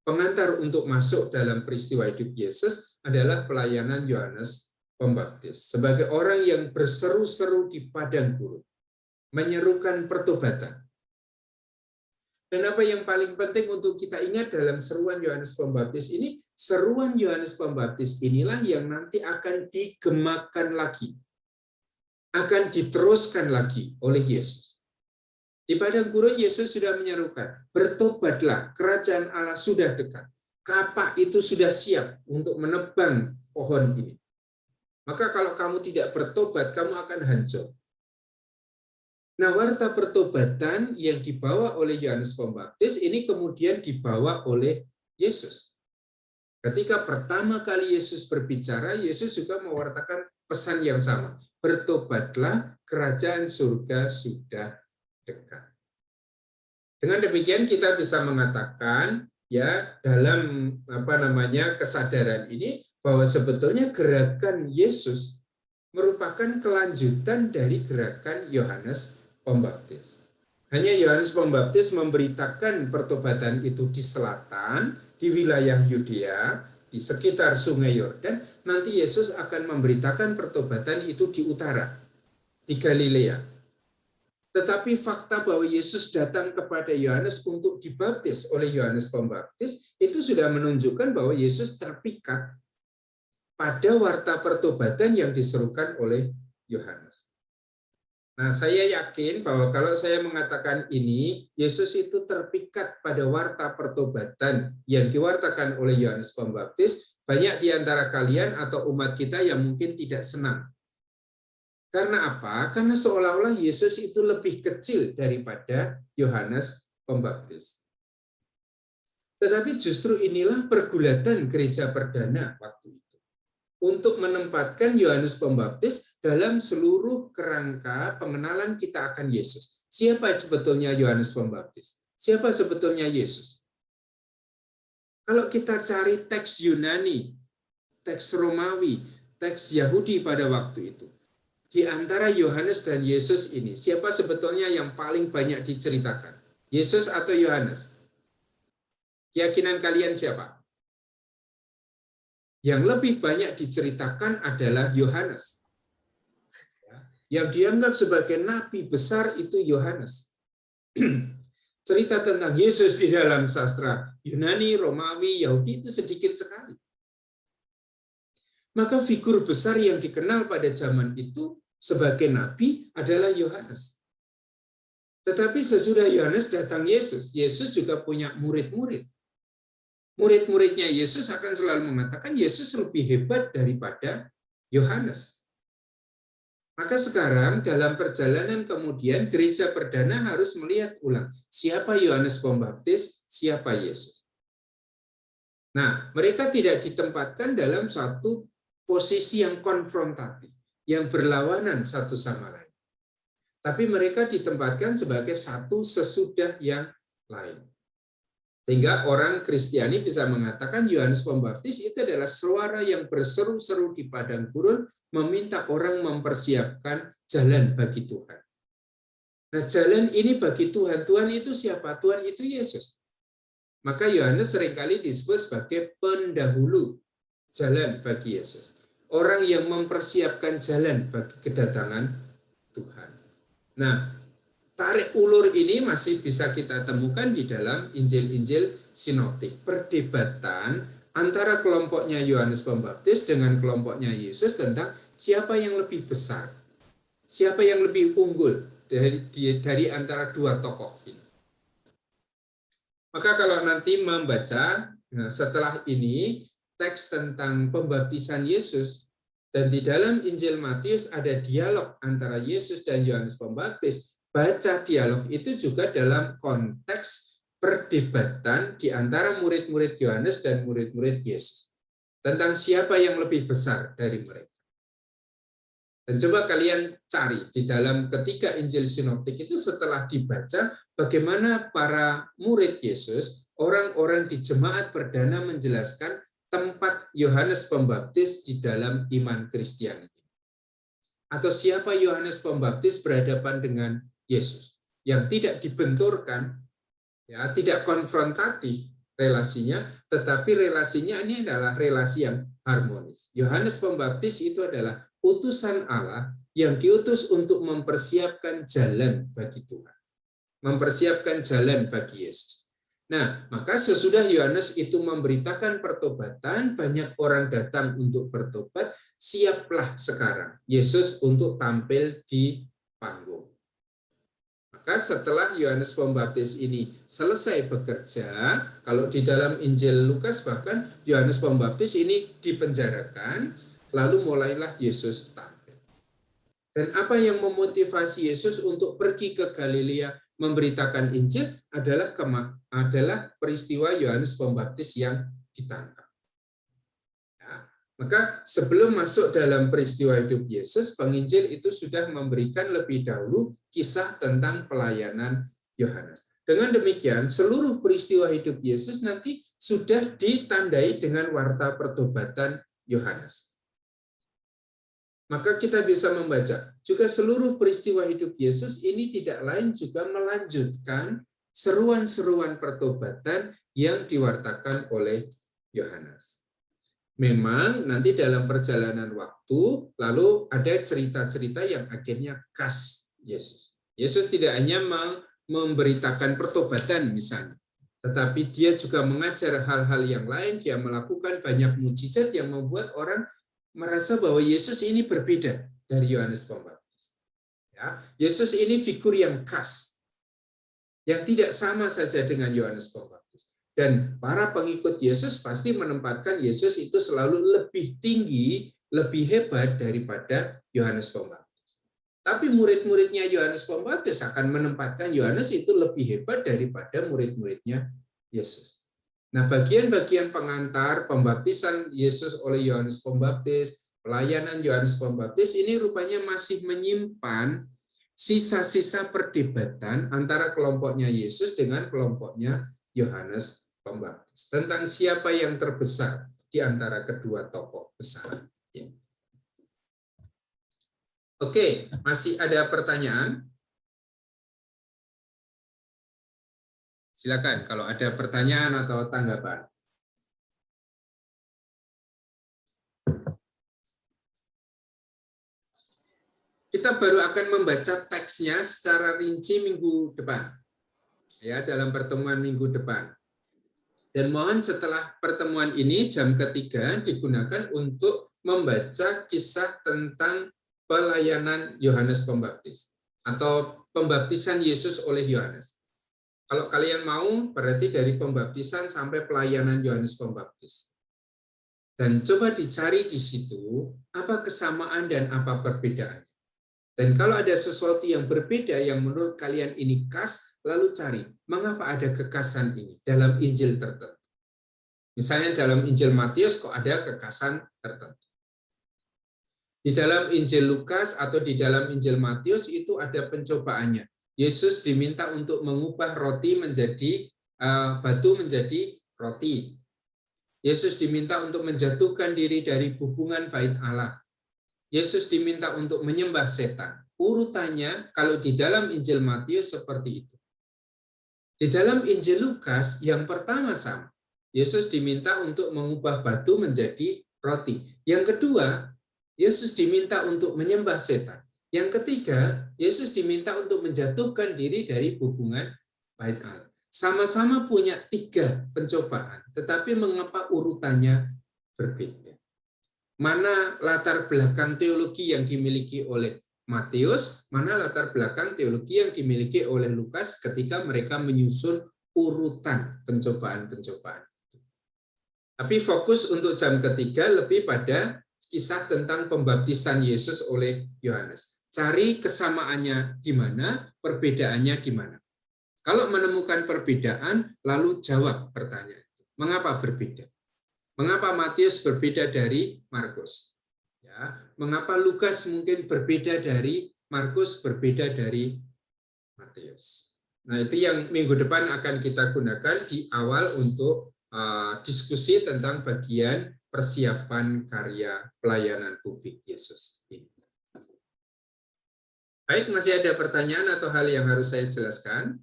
pengantar untuk masuk dalam peristiwa hidup Yesus adalah pelayanan Yohanes Pembaptis sebagai orang yang berseru-seru di padang gurun, menyerukan pertobatan. Dan apa yang paling penting untuk kita ingat dalam seruan Yohanes Pembaptis ini, seruan Yohanes Pembaptis inilah yang nanti akan digemakan lagi, akan diteruskan lagi oleh Yesus. Di padang gurun Yesus sudah menyerukan, bertobatlah, kerajaan Allah sudah dekat. Kapak itu sudah siap untuk menebang pohon ini. Maka kalau kamu tidak bertobat, kamu akan hancur. Nah, warta pertobatan yang dibawa oleh Yohanes Pembaptis ini kemudian dibawa oleh Yesus. Ketika pertama kali Yesus berbicara, Yesus juga mewartakan pesan yang sama. Bertobatlah, kerajaan surga sudah dekat. Dengan demikian kita bisa mengatakan ya dalam kesadaran ini bahwa sebetulnya gerakan Yesus merupakan kelanjutan dari gerakan Yohanes Pembaptis. Hanya Yohanes Pembaptis memberitakan pertobatan itu di selatan, di wilayah Yudea, di sekitar Sungai Yordan. Nanti Yesus akan memberitakan pertobatan itu di utara, di Galilea. Tetapi fakta bahwa Yesus datang kepada Yohanes untuk dibaptis oleh Yohanes Pembaptis itu sudah menunjukkan bahwa Yesus terpikat pada warta pertobatan yang diserukan oleh Yohanes. Nah, saya yakin bahwa kalau saya mengatakan ini, Yesus itu terpikat pada warta pertobatan yang diwartakan oleh Yohanes Pembaptis, banyak di antara kalian atau umat kita yang mungkin tidak senang. Karena apa? Karena seolah-olah Yesus itu lebih kecil daripada Yohanes Pembaptis. Tetapi justru inilah pergulatan gereja perdana waktu itu, untuk menempatkan Yohanes Pembaptis dalam seluruh kerangka pengenalan kita akan Yesus. Siapa sebetulnya Yohanes Pembaptis? Siapa sebetulnya Yesus? Kalau kita cari teks Yunani, teks Romawi, teks Yahudi pada waktu itu, di antara Yohanes dan Yesus ini, siapa sebetulnya yang paling banyak diceritakan? Yesus atau Yohanes? Keyakinan kalian siapa? Yang lebih banyak diceritakan adalah Yohanes. Yang dianggap sebagai nabi besar itu Yohanes. Cerita tentang Yesus di dalam sastra Yunani, Romawi, Yahudi itu sedikit sekali. Maka figur besar yang dikenal pada zaman itu sebagai nabi adalah Yohanes. Tetapi sesudah Yohanes datang Yesus. Yesus juga punya murid-murid. Murid-muridnya Yesus akan selalu mengatakan Yesus lebih hebat daripada Yohanes. Maka sekarang dalam perjalanan kemudian gereja perdana harus melihat ulang siapa Yohanes Pembaptis, siapa Yesus. Nah, mereka tidak ditempatkan dalam satu posisi yang konfrontatif, yang berlawanan satu sama lain. Tapi mereka ditempatkan sebagai satu sesudah yang lain. Sehingga orang Kristiani bisa mengatakan Yohanes Pembaptis itu adalah suara yang berseru-seru di padang gurun meminta orang mempersiapkan jalan bagi Tuhan. Nah, jalan ini bagi Tuhan. Tuhan itu siapa? Tuhan itu Yesus. Maka Yohanes seringkali disebut sebagai pendahulu jalan bagi Yesus. Orang yang mempersiapkan jalan bagi kedatangan Tuhan. Nah, tarik ulur ini masih bisa kita temukan di dalam Injil-Injil sinoptik. Perdebatan antara kelompoknya Yohanes Pembaptis dengan kelompoknya Yesus tentang siapa yang lebih besar, siapa yang lebih unggul dari antara dua tokoh ini. Maka kalau nanti membaca setelah ini teks tentang pembaptisan Yesus, dan di dalam Injil Matius ada dialog antara Yesus dan Yohanes Pembaptis, baca dialog itu juga dalam konteks perdebatan di antara murid-murid Yohanes dan murid-murid Yesus tentang siapa yang lebih besar dari mereka. Dan coba kalian cari di dalam ketiga Injil sinoptik itu setelah dibaca bagaimana para murid Yesus, orang-orang di jemaat perdana menjelaskan tempat Yohanes Pembaptis di dalam iman Kristiani. Atau siapa Yohanes Pembaptis berhadapan dengan Yesus yang tidak dibenturkan, ya, tidak konfrontatif relasinya, tetapi relasinya ini adalah relasi yang harmonis. Yohanes Pembaptis itu adalah utusan Allah yang diutus untuk mempersiapkan jalan bagi Tuhan, mempersiapkan jalan bagi Yesus. Nah, maka sesudah Yohanes itu memberitakan pertobatan, banyak orang datang untuk bertobat, siaplah sekarang Yesus untuk tampil di panggung. Maka setelah Yohanes Pembaptis ini selesai bekerja, kalau di dalam Injil Lukas bahkan Yohanes Pembaptis ini dipenjarakan, lalu mulailah Yesus tampil. Dan apa yang memotivasi Yesus untuk pergi ke Galilea memberitakan Injil adalah peristiwa Yohanes Pembaptis yang ditangkap. Ya, maka sebelum masuk dalam peristiwa hidup Yesus, penginjil itu sudah memberikan lebih dahulu kisah tentang pelayanan Yohanes. Dengan demikian, seluruh peristiwa hidup Yesus nanti sudah ditandai dengan warta pertobatan Yohanes. Maka kita bisa membaca juga seluruh peristiwa hidup Yesus ini tidak lain juga melanjutkan seruan-seruan pertobatan yang diwartakan oleh Yohanes. Memang nanti dalam perjalanan waktu lalu ada cerita-cerita yang akhirnya khas Yesus. Yesus tidak hanya memberitakan pertobatan misalnya, tetapi dia juga mengajar hal-hal yang lain, dia melakukan banyak mujizat yang membuat orang merasa bahwa Yesus ini berbeda dari Yohanes Pembaptis. Ya, Yesus ini figur yang khas, yang tidak sama saja dengan Yohanes Pembaptis. Dan para pengikut Yesus pasti menempatkan Yesus itu selalu lebih tinggi, lebih hebat daripada Yohanes Pembaptis. Tapi murid-muridnya Yohanes Pembaptis akan menempatkan Yohanes itu lebih hebat daripada murid-muridnya Yesus. Nah, bagian-bagian pengantar pembaptisan Yesus oleh Yohanes Pembaptis, pelayanan Yohanes Pembaptis ini rupanya masih menyimpan sisa-sisa perdebatan antara kelompoknya Yesus dengan kelompoknya Yohanes Pembaptis tentang siapa yang terbesar di antara kedua tokoh besar. Oke, masih ada pertanyaan? Silakan kalau ada pertanyaan atau tanggapan. Kita baru akan membaca teksnya secara rinci minggu depan. Ya, dalam pertemuan minggu depan. Dan mohon setelah pertemuan ini jam ketiga digunakan untuk membaca kisah tentang pelayanan Yohanes Pembaptis atau pembaptisan Yesus oleh Yohanes. Kalau kalian mau, berarti dari pembaptisan sampai pelayanan Yohanes Pembaptis. Dan coba dicari di situ, apa kesamaan dan apa perbedaan. Dan kalau ada sesuatu yang berbeda yang menurut kalian ini khas, lalu cari, mengapa ada kekhasan ini dalam Injil tertentu. Misalnya dalam Injil Matius kok ada kekhasan tertentu. Di dalam Injil Lukas atau di dalam Injil Matius itu ada pencobaannya. Yesus diminta untuk mengubah roti menjadi batu menjadi roti. Yesus diminta untuk menjatuhkan diri dari hubungan bait Allah. Yesus diminta untuk menyembah setan. Urutannya kalau di dalam Injil Matius seperti itu. Di dalam Injil Lukas yang pertama sama. Yesus diminta untuk mengubah batu menjadi roti. Yang kedua, Yesus diminta untuk menyembah setan. Yang ketiga, Yesus diminta untuk menjatuhkan diri dari hubungan bait Allah. Sama-sama punya 3 pencobaan, tetapi mengapa urutannya berbeda? Mana latar belakang teologi yang dimiliki oleh Matius, mana latar belakang teologi yang dimiliki oleh Lukas ketika mereka menyusun urutan pencobaan-pencobaan. Tapi fokus untuk jam ketiga lebih pada kisah tentang pembaptisan Yesus oleh Yohanes. Cari kesamaannya di mana, perbedaannya di mana. Kalau menemukan perbedaan, lalu jawab pertanyaan itu. Mengapa berbeda? Mengapa Matius berbeda dari Markus? Ya, mengapa Lukas mungkin berbeda dari Markus, berbeda dari Matius? Nah, itu yang minggu depan akan kita gunakan di awal untuk diskusi tentang bagian persiapan karya pelayanan publik Yesus ini. Baik, masih ada pertanyaan atau hal yang harus saya jelaskan?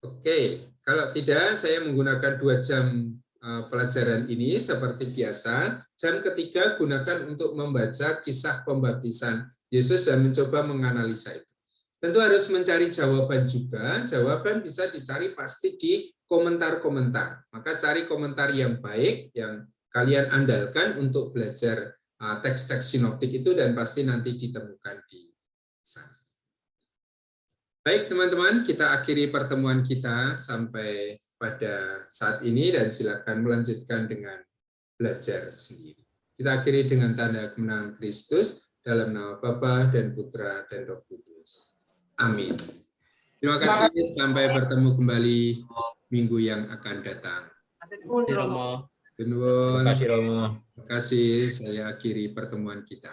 Oke, kalau tidak saya menggunakan 2 jam pelajaran ini seperti biasa. Jam ketiga gunakan untuk membaca kisah pembaptisan Yesus dan mencoba menganalisa itu. Tentu harus mencari jawaban juga. Jawaban bisa dicari pasti di komentar-komentar. Maka cari komentar yang baik, yang kalian andalkan untuk belajar teks-teks sinoptik itu dan pasti nanti ditemukan di sana. Baik teman-teman, kita akhiri pertemuan kita sampai pada saat ini dan silakan melanjutkan dengan belajar sendiri. Kita akhiri dengan tanda kemenangan Kristus. dalam nama Bapa dan Putra dan Roh Kudus. Amin. Terima kasih, sampai bertemu kembali minggu yang akan datang. Romo. Terima Terima kasih Romo. kasih, saya akhiri pertemuan kita.